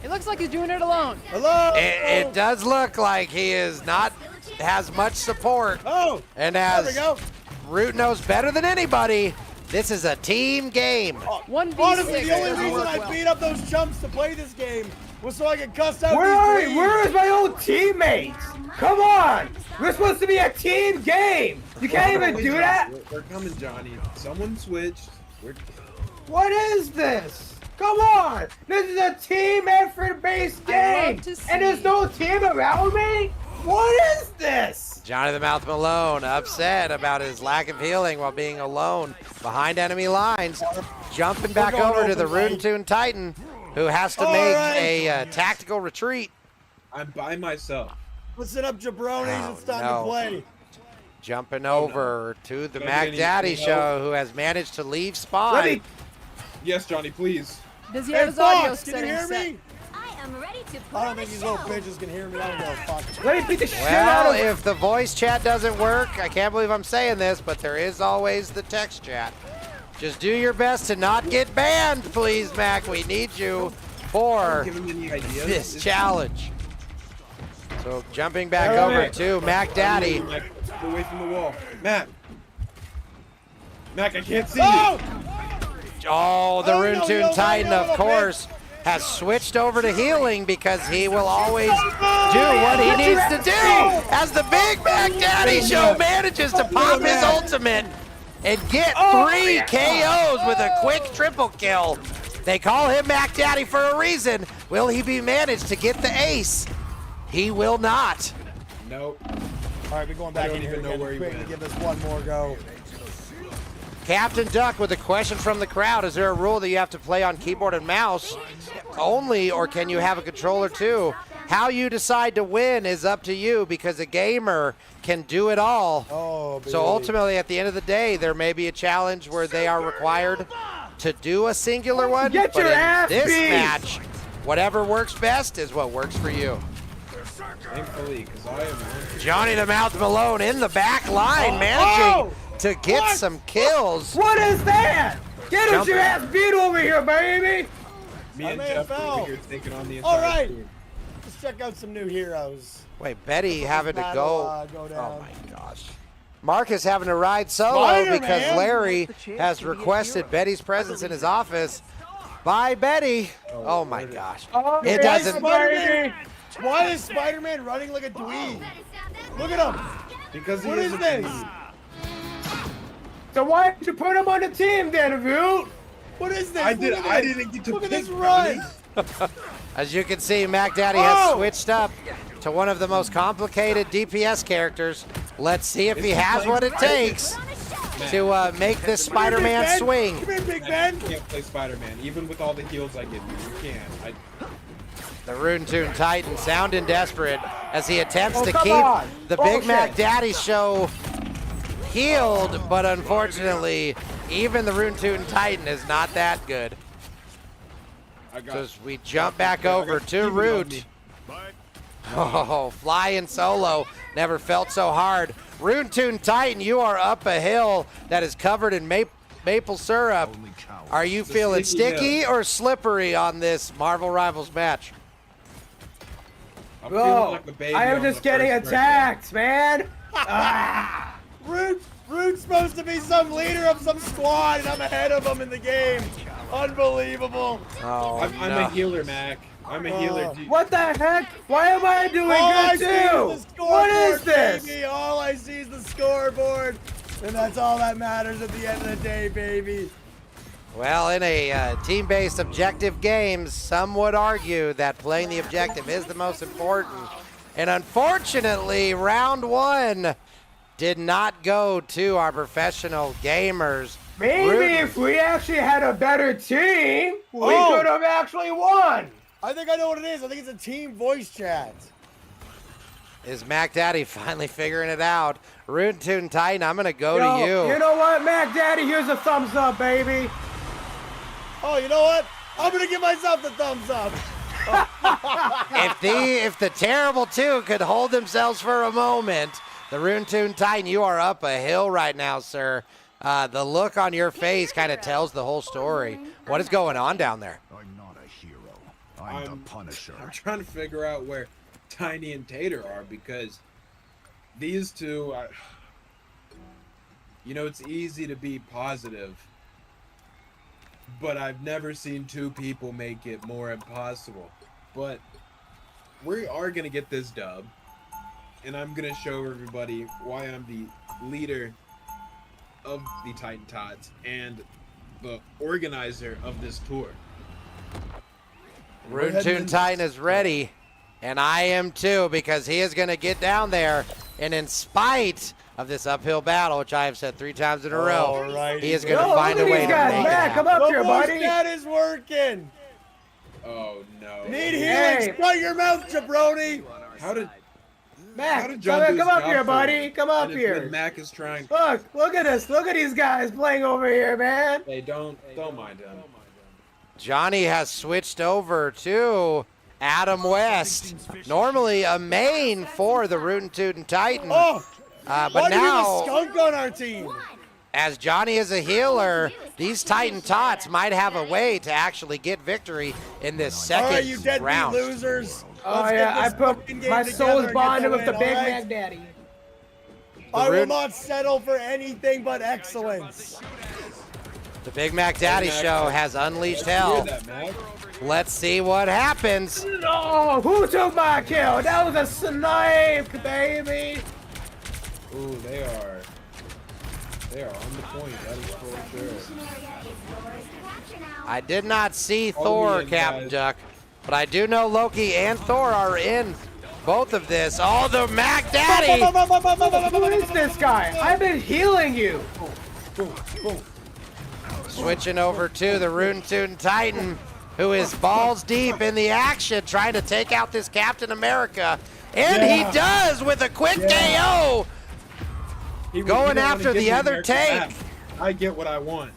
It looks like he's doing it alone. Hello. It does look like he has much support, Oh, and there we as go. Root knows better than anybody, this is a team game. 1v6. Honestly, the only doesn't reason work I well. beat up those chumps to play this game was so I could cuss out Where these are breeds. you? Where is my old teammates? Come on. We're supposed to be a team game. You can't even do that? We're coming, Johnny. Someone switched. What is this? Come on. This is a team effort-based I love game. to And there's see- no team around me? What is this? Johnny the Mouth Malone upset about his lack of healing while being alone behind enemy lines. Jumping back going over to the open Rootin lane. Tootin Titan, who has to All make right. a tactical retreat. I'm by myself. Listen up, jabronis. Oh, It's time no. to play. Jumping over to the Can I Mac get any Daddy help? Show, who has managed to leave Let spawn. me. Yes, Johnny, please. Does he Hey, have his audio Fox, can you hear settings set? me? I am ready to put I on don't the think these show. little bitches can hear me. I don't know. Fuck. Let me beat the shit out Well, of if the voice chat doesn't work, I can't believe I'm saying this, but there is always the text chat. Just do your best to not get banned, please, Mac. We need you for Giving me any ideas? this It's- challenge. So jumping back All over right. to Mac Daddy. Mac, get away from the wall. Mac, I can't see Oh! Oh, the Oh, Rootin no, Tootin no, Titan, no, of no, course, has switched over to healing because he will always do what he needs to do. As the Big Mac Daddy Show manages to pop his ultimate and get 3 KOs with a quick triple kill. They call him Mac Daddy for a reason. Will he be managed to get the ace? He will not. you. Nope. All right, we're going back I don't in here even know again. where he Quick to went. give this one more go. Captain Duck with a question from the crowd. Is there a rule that you have to play on keyboard and mouse only, or can you have a controller too? How you decide to win is up to you because a gamer can do it all. Oh, So ultimately, at the end of the day, there may be a challenge where they are required to do a singular one. Get but your in ass this beat! match, whatever works best is what works for you. Thankfully, because I am. Johnny the Mouth Malone in the back line, managing to get some kills. What is that? Get your ass beat over here, baby. Me and I may have Jeff fell. over here taking on the entire All right. team. Let's check out some new heroes. Wait, Betty having to Battle, go. go down. Oh my gosh. Marcus having to ride solo Spider-Man. because Larry has requested Betty's presence in his office. Bye, Betty. Oh my gosh. Oh, It yes, doesn't. baby. Why is Spider-Man running like a dweeb? Look at him. Because he What is a this? dude. So why did you put him on the team, then, Root? What is this? I Look at this. didn't get to Look at pick this run. As you can see, MacDaddy has Oh! switched up to one of the most complicated DPS characters. Let's see if he has what it takes to make this Spider-Man Ben. swing. Come here, Big You Ben. can't play Spider-Man, even with all the heals I give you. You can't. The Rootin Tootin Titan sounding desperate as he attempts Oh, to come keep on. the Big Bullshit. Mac Daddy Show healed, but unfortunately, even the Rootin Tootin Titan is not that good. I got So as we jump back over to Root. Oh, flying solo. Never felt so hard. Rootin Tootin Titan, you are up a hill that is covered in maple syrup. Only cowards. Are you It's a feeling sticky sticky or slippery on this Marvel Rivals match? I'm feeling Bro, like a baby I am on just the getting first birthday. attacked, man. Ah. Root's supposed to be some leader of some squad, and I'm ahead of him in the game. Unbelievable. Oh, I'm no. a healer, Mac. I'm a healer. Dude. What the heck? Why am I doing All I good see is the too? scoreboard, What is this? baby. All I see is the scoreboard. And that's all that matters at the end of the day, baby. Well, in a team-based objective games, some would argue that playing the objective is the most important. And unfortunately, round one did not go to our professional gamers. Maybe Rootin- if we actually had a better team, we Oh. could have actually won. I think I know what it is. I think it's a team voice chat. Is MacDaddy finally figuring it out? Rootin Tootin Titan, I'm going to go Yo, to you. You know what, Mac Daddy? Here's a thumbs up, baby. Oh, you know what? I'm going to give myself the thumbs up. If the terrible two could hold themselves for a moment, the Rootin Tootin Titan, you are up a hill right now, sir. The look on your face kind of tells the whole story. What is going on down there? I'm not a hero. I'm the Punisher. I'm trying to figure out where Tiny and Tater are because these two are. You know, it's easy to be positive, but I've never seen two people make it more impossible. But we are going to get this dub, and I'm going to show everybody why I'm the leader of the Titan Tots and the organizer of this tour. Rootin Tootin Titan is ready, and I am too, because he is going to get down there, and in spite of this uphill battle, which I have said 3 times in a row, Alrighty. he is going Yo, to find a look at way these to guys. make it Mac, come happen. up The here, voice buddy. chat is working. Oh no! Need healing? Hey. Shut your mouth, jabroni. How did Mac, how did come, John do his come up job here, for buddy. you? Come up And here. when Mac is trying. Look at this. Look at these guys playing over here, man. Hey, don't mind him. Johnny has switched over to Adam West, normally a main for the Rootin Tootin Titan. Oh, But why do we have a now, skunk on our team? as Johnny is a healer, these Titan Tots might have a way to actually get victory in this All second right, you deadbeat round. losers. Oh Let's yeah, get I this put fucking game my together soul's and get bonded the with the win, Big all right? Mac Daddy. I will Root- not settle for anything but excellence. The Big Mac Daddy Show has unleashed Hear hell. that, Mac? Let's see what happens. Oh, who took my kill? That was a snipe, baby. Ooh, they are on the point. That is for sure. I did not see All Thor, the Captain guys. Duck, but I do know Loki and Thor are in both of this. Oh, the Mac Daddy! Who is this guy? I've been healing you. Switching over to the Rootin Tootin Titan, who is balls deep in the action, trying to take out this Captain America. And Yeah. he does with a quick KO. He Going don't wanna after give the me other American tank. Mac. I get what I want.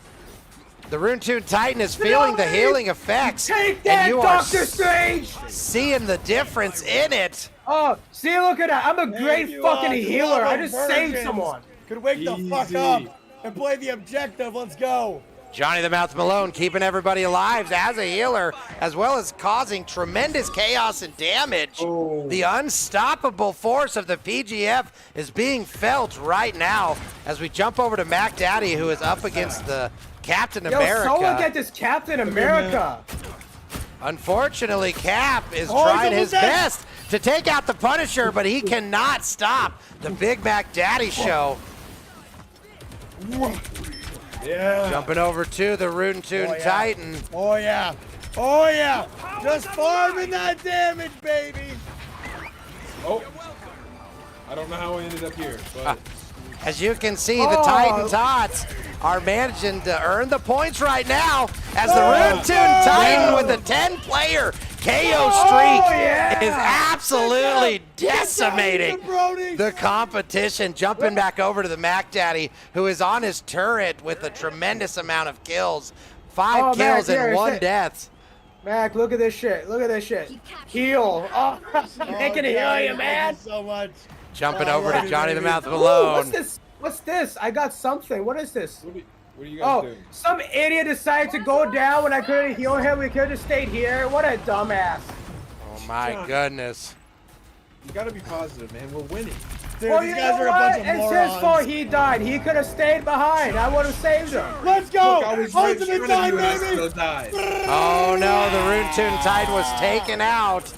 The Rootin Tootin Titan is feeling the healing effects. Take and that, you are Doctor Strange. seeing the difference in it. Oh, see, look at that. I'm a great you fucking are, healer. I just global saved virgins. someone. could wake the fuck Easy. up and play the objective. Let's go. Johnny the Mouth Malone keeping everybody alive as a healer, as well as causing tremendous chaos and damage. Oh. The unstoppable force of the PGF is being felt right now as we jump over to Mac Daddy, who is up against the Captain Yo, America. someone get this Captain America. Unfortunately, Cap is Oh, trying he's his almost dead. best to take out the Punisher, but he cannot stop the Big Mac Daddy Show. Yeah. Jumping over to the Rootin Tootin Oh, yeah. Titan. Oh yeah. Oh yeah. Just farming that damage, baby. Oh. I don't know how I ended up here, but As you can see, the Oh. Titan Tots are managing to earn the points right now as the Oh, Rootin Tootin Titan no. with a 10-player KO streak yeah. is absolutely decimating Jabroni. the competition. Jumping back over to the Mac Daddy, who is on his turret with a tremendous amount of kills. 5 Oh, Mac, kills here, and 1 sit. death. Mac, look at this shit. Look at this shit. Heal. Oh, I can heal Johnny, you, man. Thank you so much. Jumping Oh, over love to you, Johnny the baby. Mouth Ooh, Malone. what's this? What's this? I got something. What is this? what are you guys Oh, doing? some idiot decided to go down when I couldn't heal him. We could have stayed here. What a dumbass. Oh my goodness. You gotta be positive, man. We're winning. Dude, Well, these you guys know are a what? bunch of It's morons. his fault he died. He could have stayed behind. I would have saved him. Let's go. Look, I was right in Ultimate front of time, you and I baby. still died. Oh no, the Rootin Tootin Titan was taken out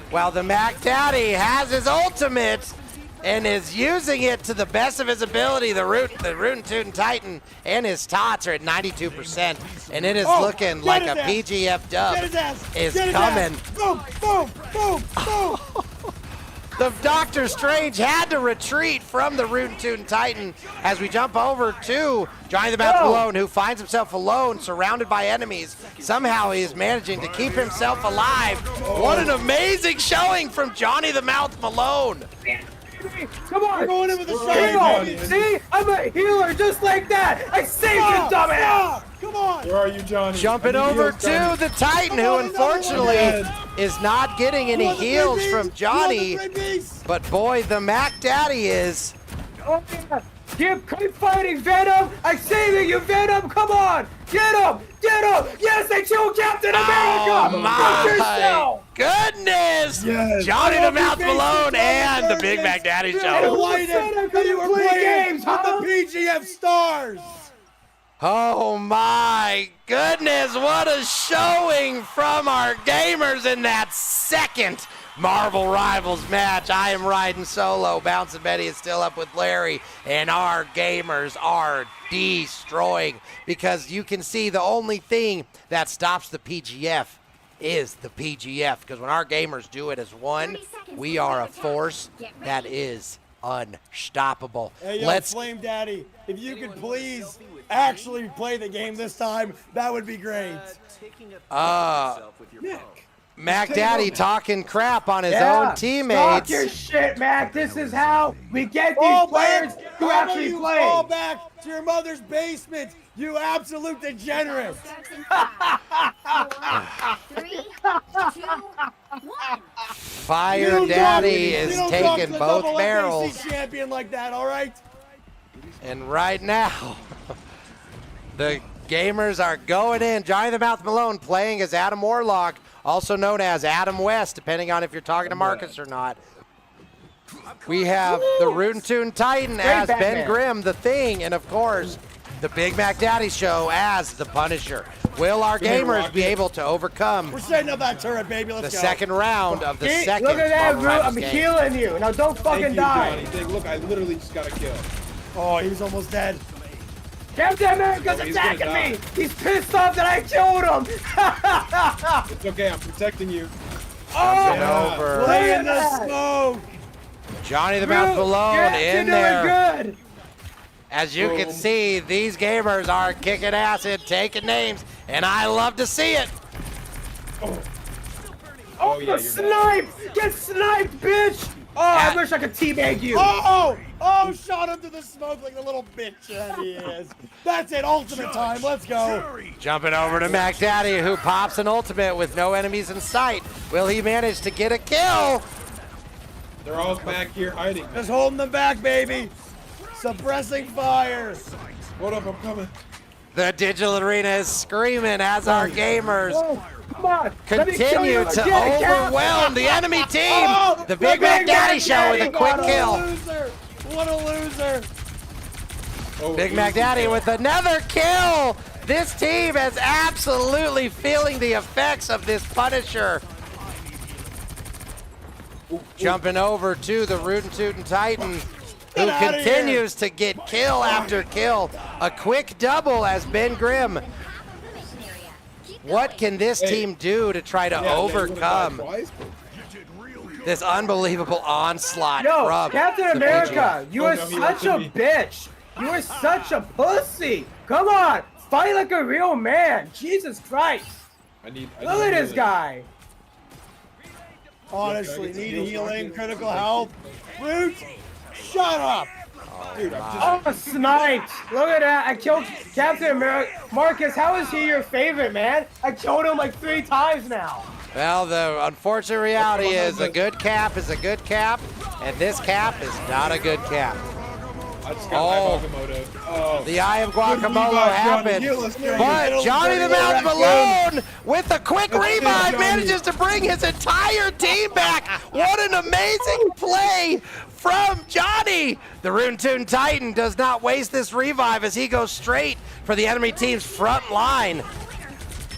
while the Mac Daddy has his ultimate and is using it to the best of his ability. The Rootin Tootin Titan and his tots are at 92%, and it is Oh, looking get like his a ass. PGF dub Get his ass. is Get his coming. ass. Boom, boom, boom, boom. The Doctor Strange had to retreat from the Rootin Tootin Titan as we jump over to Johnny the Mouth Yo. Malone, who finds himself alone, surrounded by enemies. Somehow he is managing to keep himself alive. What an amazing showing from Johnny the Mouth Malone. Come on. We're going in with a Heal. shot, baby. See? I'm a healer just like that. I saved you, dumbass. Come on. Where are you, Johnny? Jumping I need over heals, to Johnny. the Titan, Come who on, another one. unfortunately Dead. is not getting any You want the heals three from beats? You want the Johnny. three beats? But boy, the Mac Daddy is. Oh, yeah. Keep fighting, Venom. I'm saving you, Venom. Come on. Get him. Get him. Yes, they killed Captain America. Oh Fuck my yourself. goodness! Yes. Johnny I the hope you Mouth face Malone the and the Johnny Big Mac Daddy Dude, Show. delighted said I that you couldn't were play playing games, with huh? the PGF stars. Oh my goodness, what a showing from our gamers in that second Marvel Rivals match. I am riding solo. Bouncin Betty is still up with Larry, and our gamers are destroying because you can see the only thing that stops the PGF is the PGF, because when our gamers do it as one, we are a force that is unstoppable. Hey, yo, Flame Daddy, if you could please actually play the game this time, that would be great. Mac Daddy talking crap on his Yeah. own Talk teammates. your shit, Mac. This is how we get Fall these players back. who How about actually you play. fall back to your mother's basement, you absolute degenerate. 3, 2, 1. Fire You don't Daddy talk- is you don't talk taking to the both double barrels. FAC champion like that, all right? And right now, the gamers are going in. Johnny the Mouth Malone playing as Adam Warlock, also known as Adam West, depending on if you're talking to Marcus or not. We have the Rootin Tootin Titan as Ben Batman. Grimm, the Thing, and of course, the Big Mac Daddy Show as the Punisher. Will our Here, gamers be Rocket. able to overcome We're setting up that turret, baby. the Let's go. second round of the See? second Look at that, Marvel Root. Rivals I'm game? healing you. Now don't fucking Thank you, die. Johnny. Think, look, I literally just got a kill. Oh, he was almost dead. Captain America's Oh, he's gonna attacking me. die. He's pissed off that I killed him. It's okay, I'm protecting you. Jumping Yeah. over. Play in the that. smoke. Johnny the Mouth Root, Malone yes, in you're there. doing good. As you can Boom. see, these gamers are kicking acid, taking names, and I love to see it. Oh, yeah, you're sniped! Get sniped, bitch! Oh, I At- wish I could teabag you. Oh, shot him to the smoke like the little bitch that he is. That's it, ultimate time. Let's go. Jumping over to Mac Daddy, who pops an ultimate with no enemies in sight. Will he manage to get a kill? They're all back here hiding. Just holding them back, baby. Suppressing fire. Hold up, I'm coming. The digital arena is screaming as our gamers Come on. continue to overwhelm the enemy team. The Big Mac Daddy Show with a quick kill. What a loser. Oh, Big Mac Daddy with another kill. This team is absolutely feeling the effects of this Punisher. Jumping over to the Rootin Tootin Titan, who continues to get kill after kill. A quick double as Ben Grimm. What can this team do to try to overcome this unbelievable onslaught from Captain the America, PGF? you are such a bitch. You are such a pussy. Come on, fight like a real man. Jesus Christ. I need Look at this guy. Honestly, need healing, critical help. Root, shut up. Dude, I'm just... Oh, sniped. Look at that. I killed Captain America. Marcus, how is he your favorite, man? I killed him like 3 times now. Well, the unfortunate reality is a good cap is a good cap, and this cap is not a good cap. I just got Guacamole. Oh. The Eye of Guacamole happened, but Johnny the Mouth Malone with a quick revive manages to bring his entire team back. What an amazing play from Johnny! The Rootin Tootin Titan does not waste this revive as he goes straight for the enemy team's front line.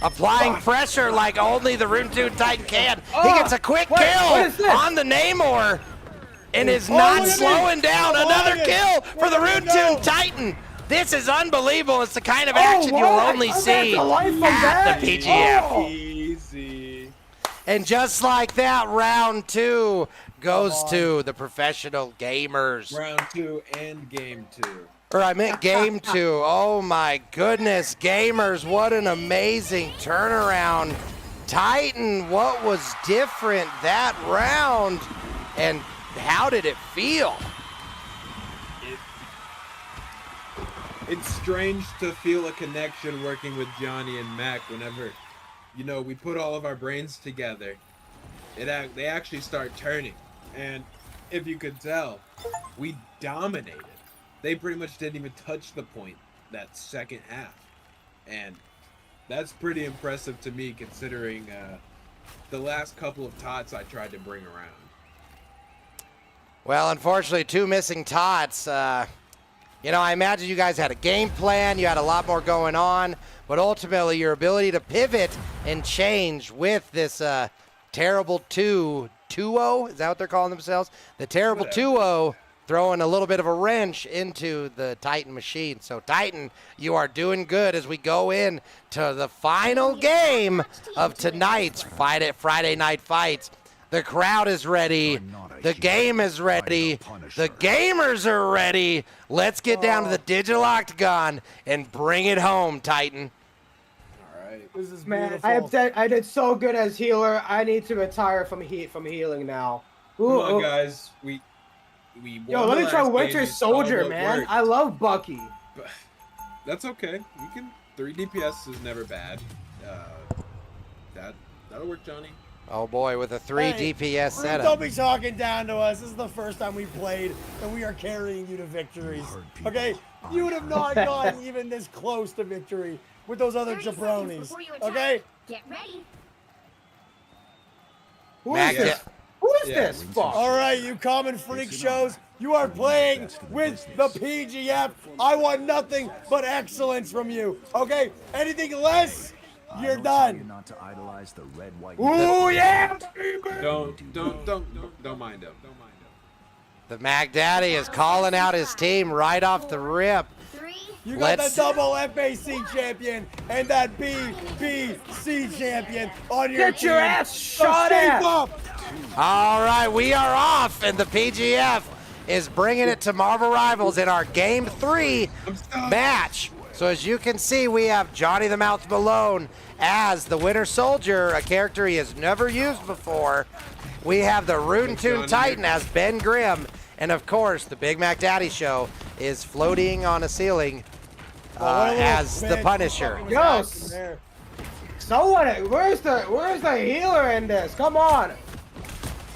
Applying pressure like only the Rootin Tootin Titan can. He gets a quick kill on the Namor. And is not slowing down. Another kill for the Rootin Tootin Titan. This is unbelievable. It's the kind of action you'll only see at the PGF. Easy. And just like that, round 2 goes to the professional gamers. Round 2 and game 2. Or I meant game 2. Oh my goodness, gamers, what an amazing turnaround. Titan, what was different that round? And how did it feel? It's strange to feel a connection working with Johnny and Mac whenever, you know, we put all of our brains together. They actually start turning. And if you could tell, we dominated. They pretty much didn't even touch the point that second half. And that's pretty impressive to me considering the last couple of tots I tried to bring around. Well, unfortunately, 2 missing tots. You know, I imagine you guys had a game plan. You had a lot more going on. But ultimately, your ability to pivot and change with this terrible 2-0, is that what they're calling themselves? The terrible 2-0 throwing a little bit of a wrench into the Titan machine. So, Titan, you are doing good as we go in to the final game of tonight's Friday Night Fights. The crowd is ready. The game is ready. The gamers are ready. Let's get down to the digital octagon and bring it home, Titan. All right. This is Man, beautiful. I did so good as healer. I need to retire from healing now. Come on, guys. We Yo, won let the me try last Winter game. Soldier, All what man. worked. I love Bucky. But that's okay. We can 3 DPS is never bad. That'll work, Johnny. Oh boy, with a 3 Hey, DPS Root, setup. don't be talking down to us. This is the first time we played, and we are carrying you to victories. Okay? You would have not gotten even this close to victory with those other 30 seconds jabronis. before you attack. Okay? Get ready. Who Mac, is this? Who is Yeah, this? Fuck. All right, you common freak shows. You are playing with the PGF. I want nothing but excellence from you. Okay? Anything less, you're done. Not to idolize the red, white, Ooh, yeah! Don't mind him. The Mac Daddy is calling out his team right off the rip. 3, You got Let's- the double FAC champion and that BBC champion on your Get team. your ass So shot shape at! up. All right, we are off, and the PGF is bringing it to Marvel Rivals in our Game 3 match. So as you can see, we have Johnny the Mouth Malone as the Winter Soldier, a character he has never used before. We have the Rootin Tootin Titan as Ben Grimm, and of course, the Big Mac Daddy Show is floating on a ceiling as the Punisher. Yo, where's the healer in this? Come on.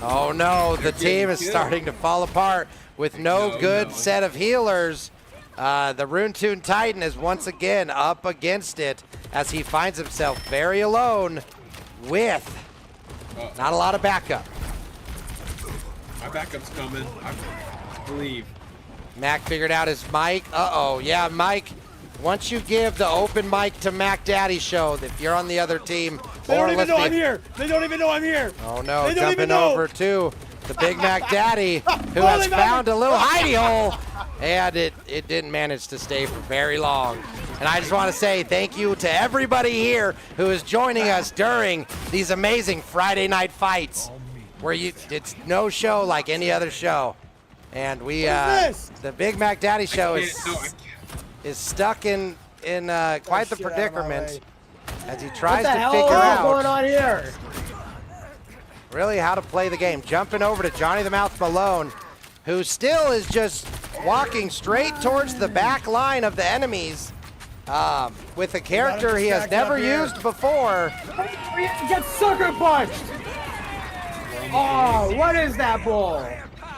Oh no, the team is starting to fall apart. with no good set of healers. The Rootin Tootin Titan is once again up against it as he finds himself very alone with not a lot of backup. My backup's coming. I believe. Mac figured out his mic. Uh-oh. Yeah, Mike, once you give the open mic to MacDaddyShow, if you're on the other team, They don't even know I'm here. They don't even know I'm here. Oh no, They don't even jumping know. over to the Big Mac Daddy, who has found a little hidey hole, and it didn't manage to stay for very long. And I just want to say thank you to everybody here who is joining us during these amazing Friday night fights, where it's no show like any other show. And we, the Big Mac Daddy Show is stuck in quite the predicament as he tries to figure What's going out on here? really how to play the game. Jumping over to Johnny the Mouth Malone, who still is just walking straight towards the back line of the enemies with a character he has never used before. Get sucker punched! Oh, what is that bull?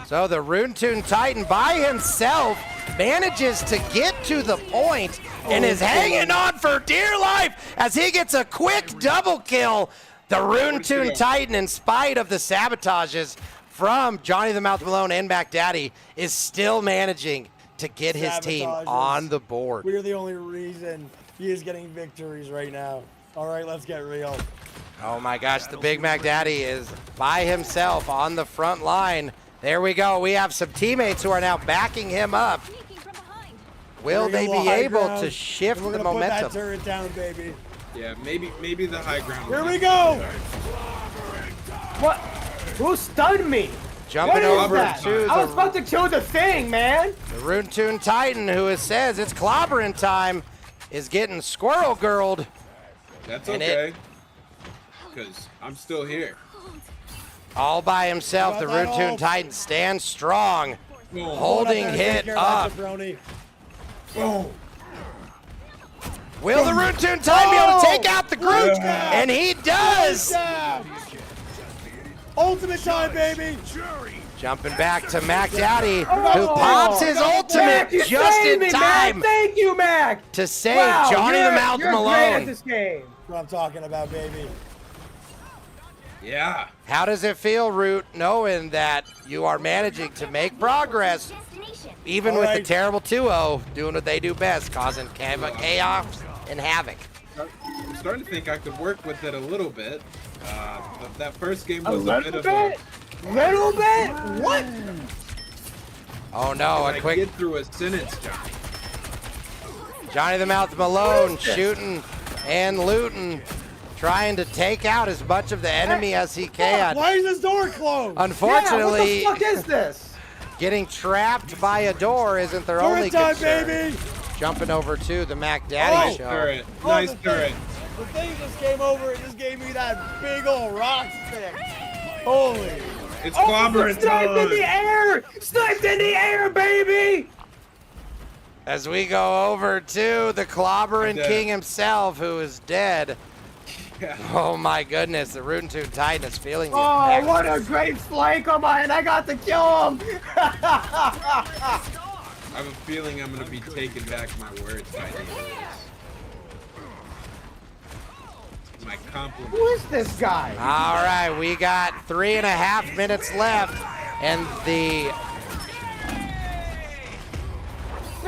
So the Rootin Tootin Titan by himself manages to get to the point and is hanging on for dear life as he gets a quick double kill. The Rootin Tootin Titan, in spite of the sabotages from Johnny the Mouth Malone and Mac Daddy, is still managing to get his team on the board. We are the only reason he is getting victories right now. All right, let's get real. Oh my gosh, the Big Mac Daddy is by himself on the front line. There we go. We have some teammates who are now backing him up. Will they be able to shift the momentum? Put that turret down, baby. Yeah, maybe the high ground. Here we go. What? Who stunned me? Jumping over to I was about to kill the thing, man. The Rootin Tootin Titan, who says it's clobbering time, is getting squirrel girled. That's okay, because I'm still here. All by himself, the Rootin Tootin Titan stands strong, holding hit up. Boom. Will the Rootin Tootin Titan be able to take out the Groot? And he does! Ultimate time, baby! Jumping back to Mac Daddy, who pops his ultimate Mac, you just saved in me, time Mac. Thank you, Mac. to save Johnny the Mouth you're Malone. great at this game. That's what I'm talking about, baby. Yeah. How does it feel, Root, knowing that you are managing to make progress, even with the terrible 2-0, doing what they do best, causing chaos and havoc? I'm starting to think I could work with it a little bit. That first game was a bit of Little bit? What? Oh no, a quick get through a sentence, Johnny. Johnny the Mouth Malone shooting and looting, trying to take out as much of the enemy as he can. Why is this door closed? Unfortunately, what the fuck is this? getting trapped by a door isn't their only Turret time, concern. baby! Jumping over to the Mac Daddy Show. Turret. Nice turret. The thing just came over and just gave me that big old rock stick. Holy. It's clobbering Sniped in the time. air! Sniped in the air, baby! As we go over to the clobbering king himself, who is dead. Yeah. Oh my goodness, the Rootin Tootin Titan is feeling the Oh, effects. what a great flank on mine! I got to kill him! I have a feeling I'm going to be taking back my words by the end of this. My compliment. Who is this guy? All right, we got 3.5 minutes left, and the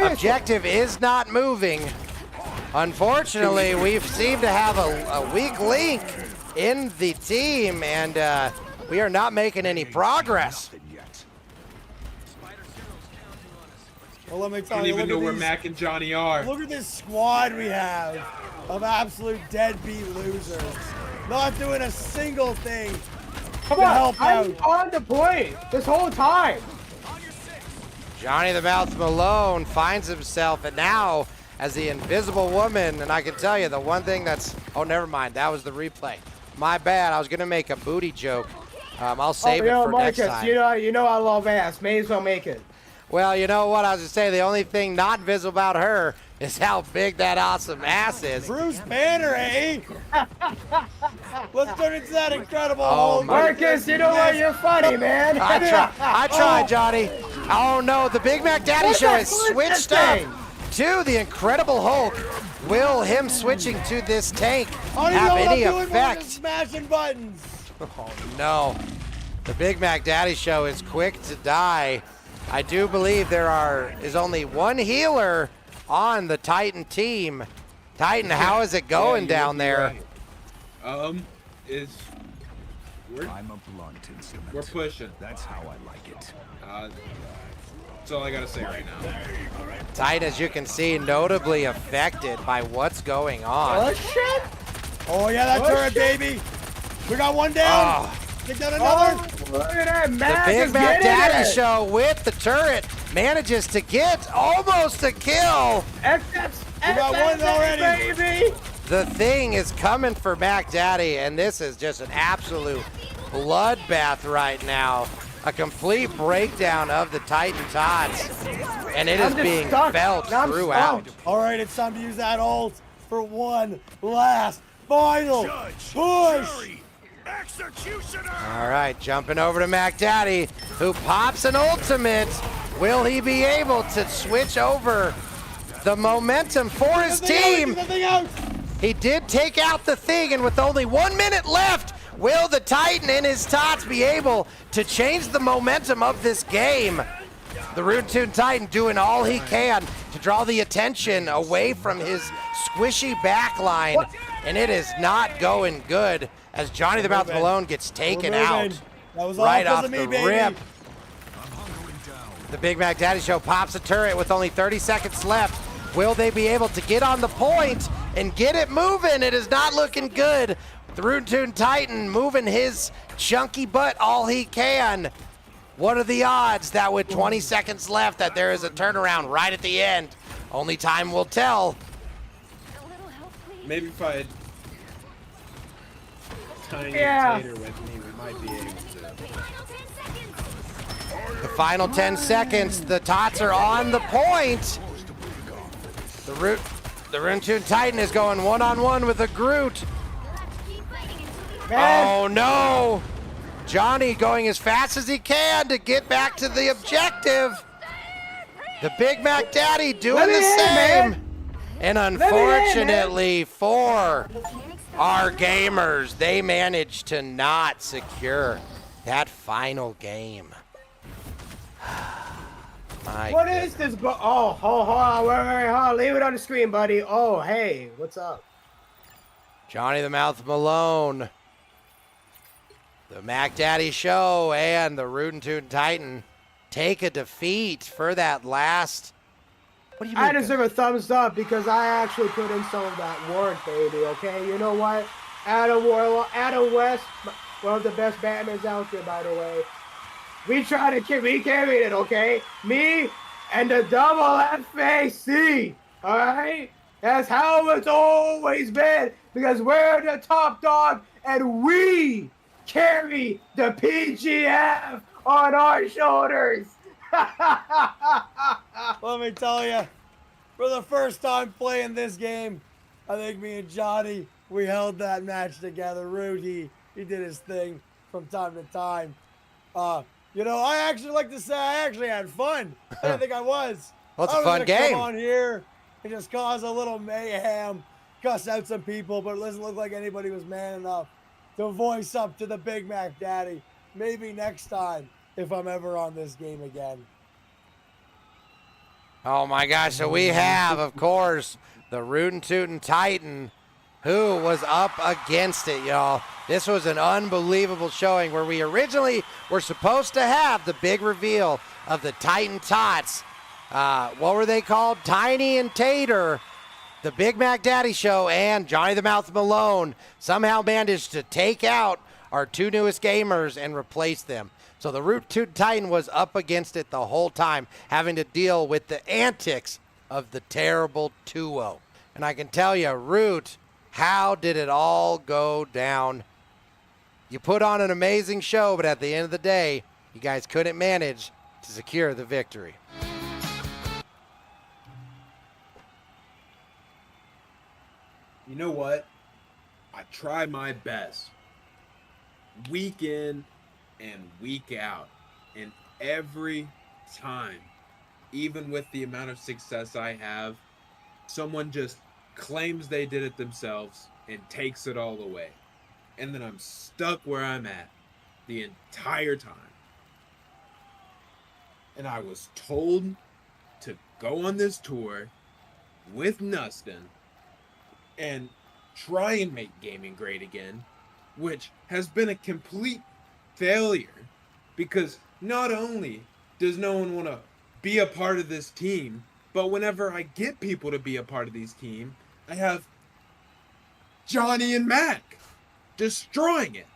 objective is not moving. Unfortunately, we seem to have a weak link in the team, and we are not making any progress. Well, let me I tell don't you, even know look where at Mac and Johnny are. look at this squad we have of absolute deadbeat losers. Not doing a single thing Come to on, help I'm out. on the point this whole time. Johnny the Mouth Malone finds himself, and now as the Invisible Woman, and I can tell you the one thing that's, oh, never mind, that was the replay. My bad, I was gonna make a booty joke. I'll save it for Markus, next time. you know I love ass. May as well make it. Well, you know what? I was going to say, the only thing not visible about her is how big that awesome ass is. Bruce Banner, eh? Let's turn into that incredible Oh, Hulk. my- Markus, you know what? You're funny, man. I tried, Johnny. Oh no, the Big Mac Daddy Show has switched up to the Incredible Hulk. Will him switching to this tank have any effect? Smashing buttons. Oh no. The Big Mac Daddy Show is quick to die. I do believe there is only one healer on the Titan team. Titan, how is it going down there? Right. I'm a blunt instrument. We're pushing. That's how I like it. That's all I gotta say right now. Titan, as you can see, notably affected by what's going on. Oh shit! Oh yeah, that turret, baby. We got one down. Take down another. Look at that, The Mac Big is Mac getting Daddy it. Show with the turret manages to get almost a kill. We got one already. baby. The thing is coming for Mac Daddy, and this is just an absolute bloodbath right now. A complete breakdown of the Titan Tots, and it is being felt throughout. All right, it's time to use that ult for one last final push. All right, jumping over to Mac Daddy, who pops an ultimate. Will he be able to switch over the momentum for his team? He did take out the thing, and with only 1 minute left, will the Titan and his Tots be able to change the momentum of this game? The Rootin Tootin Titan doing all he can to draw the attention away from his squishy backline, and it is not going good as Johnny the Mouth Malone gets taken out That was all right because off of me, the baby. rip. The Big Mac Daddy Show pops a turret with only 30 seconds left. Will they be able to get on the point and get it moving? It is not looking good. The Rootin Tootin Titan moving his chunky butt all he can. What are the odds that with 20 seconds left that there is a turnaround right at the end? Only time will tell. Maybe if I had Tiny Tater with me, we might be able to. The final 10 seconds, the Tots are on the point. The Rootin Tootin Titan is going one-on-one with a Groot. Oh no! Johnny going as fast as he can to get back to the objective. The Big Mac Daddy doing the same. And unfortunately for our gamers, they managed to not secure that final game. What is this? Oh, hold on, wait, leave it on the screen, buddy. Oh, hey, what's up? Johnny the Mouth Malone, the Mac Daddy Show, and the Rootin Tootin Titan take a defeat for that last. What do you mean? I deserve a thumbs up because I actually put in some of that work, baby. Okay, you know what? Adam West, one of the best Batmans out there, by the way. We carried it, okay? Me and the double FAC, all right? That's how it's always been because we're the top dog and we carry the PGF on our shoulders. Let me tell you, for the first time playing this game, I think me and Johnny, we held that match together. Rudy, he did his thing from time to time. You know, I actually like to say I actually had fun. I didn't think I was. Well, it's I a was fun gonna game. Come on here and just cause a little mayhem, cuss out some people, but it doesn't look like anybody was man enough to voice up to the Big Mac Daddy. Maybe next time if I'm ever on this game again. Oh my gosh, so we have, of course, the Rootin Tootin Titan, who was up against it, y'all. This was an unbelievable showing where we originally were supposed to have the big reveal of the Titan Tots. What were they called? Tiny and Tater. The Big Mac Daddy Show and Johnny the Mouth Malone somehow managed to take out our two newest gamers and replace them. So the Rootin Tootin Titan was up against it the whole time, having to deal with the antics of the terrible 2-0. And I can tell you, Root, how did it all go down? You put on an amazing show, but at the end of the day, you guys couldn't manage to secure the victory. You know what? I try my best. Week in and week out. And every time, even with the amount of success I have, someone just claims they did it themselves and takes it all away. And then I'm stuck where I'm at the entire time. And I was told to go on this tour with Nustin and try and make gaming great again, which has been a complete failure because not only does no one want to be a part of this team, but whenever I get people to be a part of these team, I have Johnny and Mac destroying it.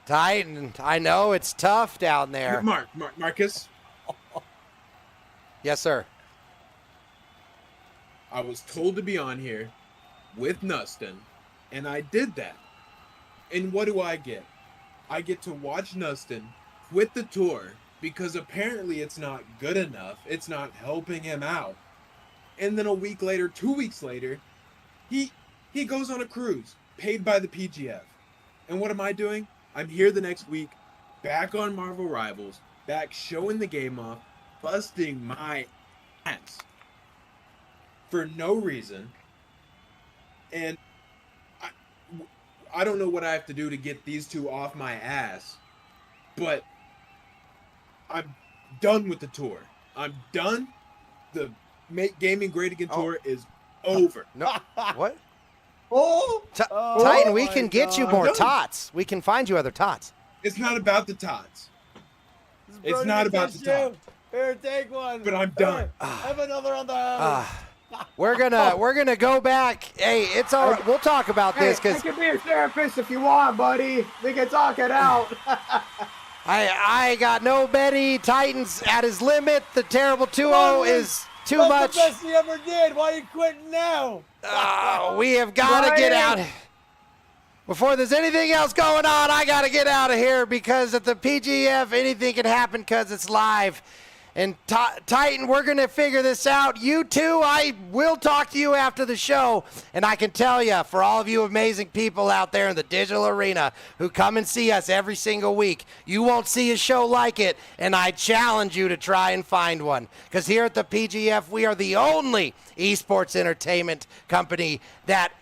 Titan, I know it's tough down there. Marcus, Yes, sir. I was told to be on here with Nustin, and I did that. And what do I get? I get to watch Nustin quit the tour because apparently it's not good enough. It's not helping him out. And then a week later, 2 weeks later, he goes on a cruise paid by the PGF. And what am I doing? I'm here the next week, back on Marvel Rivals, back showing the game off, busting my ass for no reason. And I don't know what I have to do to get these two off my ass, but I'm done with the tour. I'm done. The Make Gaming Great Again tour is over. No, what? Oh, Titan, we my can get you God. more I'm done. tots. We can find you other tots. It's not about the tots. This It's Brody not about against the top. you. Here, take one. But I'm done. Here, have another on the house. We're gonna go back. Hey, it's all right. We'll talk about hey, this I because can be a therapist if you want, buddy. We can talk it out. I got no Betty. Titan's at his limit. The terrible 2-0 is too That's much. the best he ever did. Why are you quitting now? We have got to get Ryan. out. Before there's anything else going on, I got to get out of here because at the PGF, anything can happen because it's live. And Titan, we're going to figure this out. You too, I will talk to you after the show. And I can tell you, for all of you amazing people out there in the digital arena who come and see us every single week, you won't see a show like it. And I challenge you to try and find one. Because here at the PGF, we are the only esports entertainment company that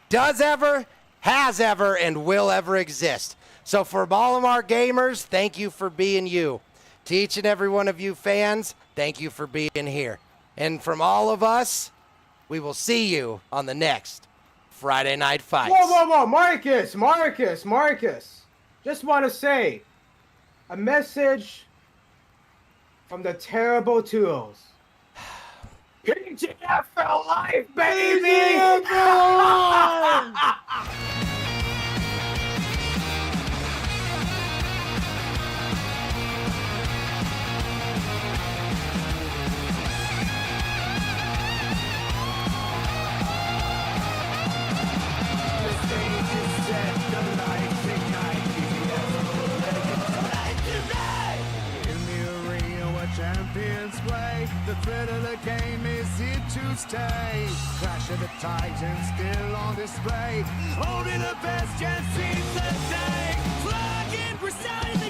does ever, has ever, and will ever exist. So for all of our gamers, thank you for being you. To each and every one of you fans, thank you for being here. And from all of us, we will see you on the next Friday Night Fights. Whoa, Marcus. Just want to say a message from the terrible twos. PGF for life, baby! Champions play. The threat of the game is here to stay. Clash of the Titans still on display. Holding the best chance seems the day. Flagging, presiding.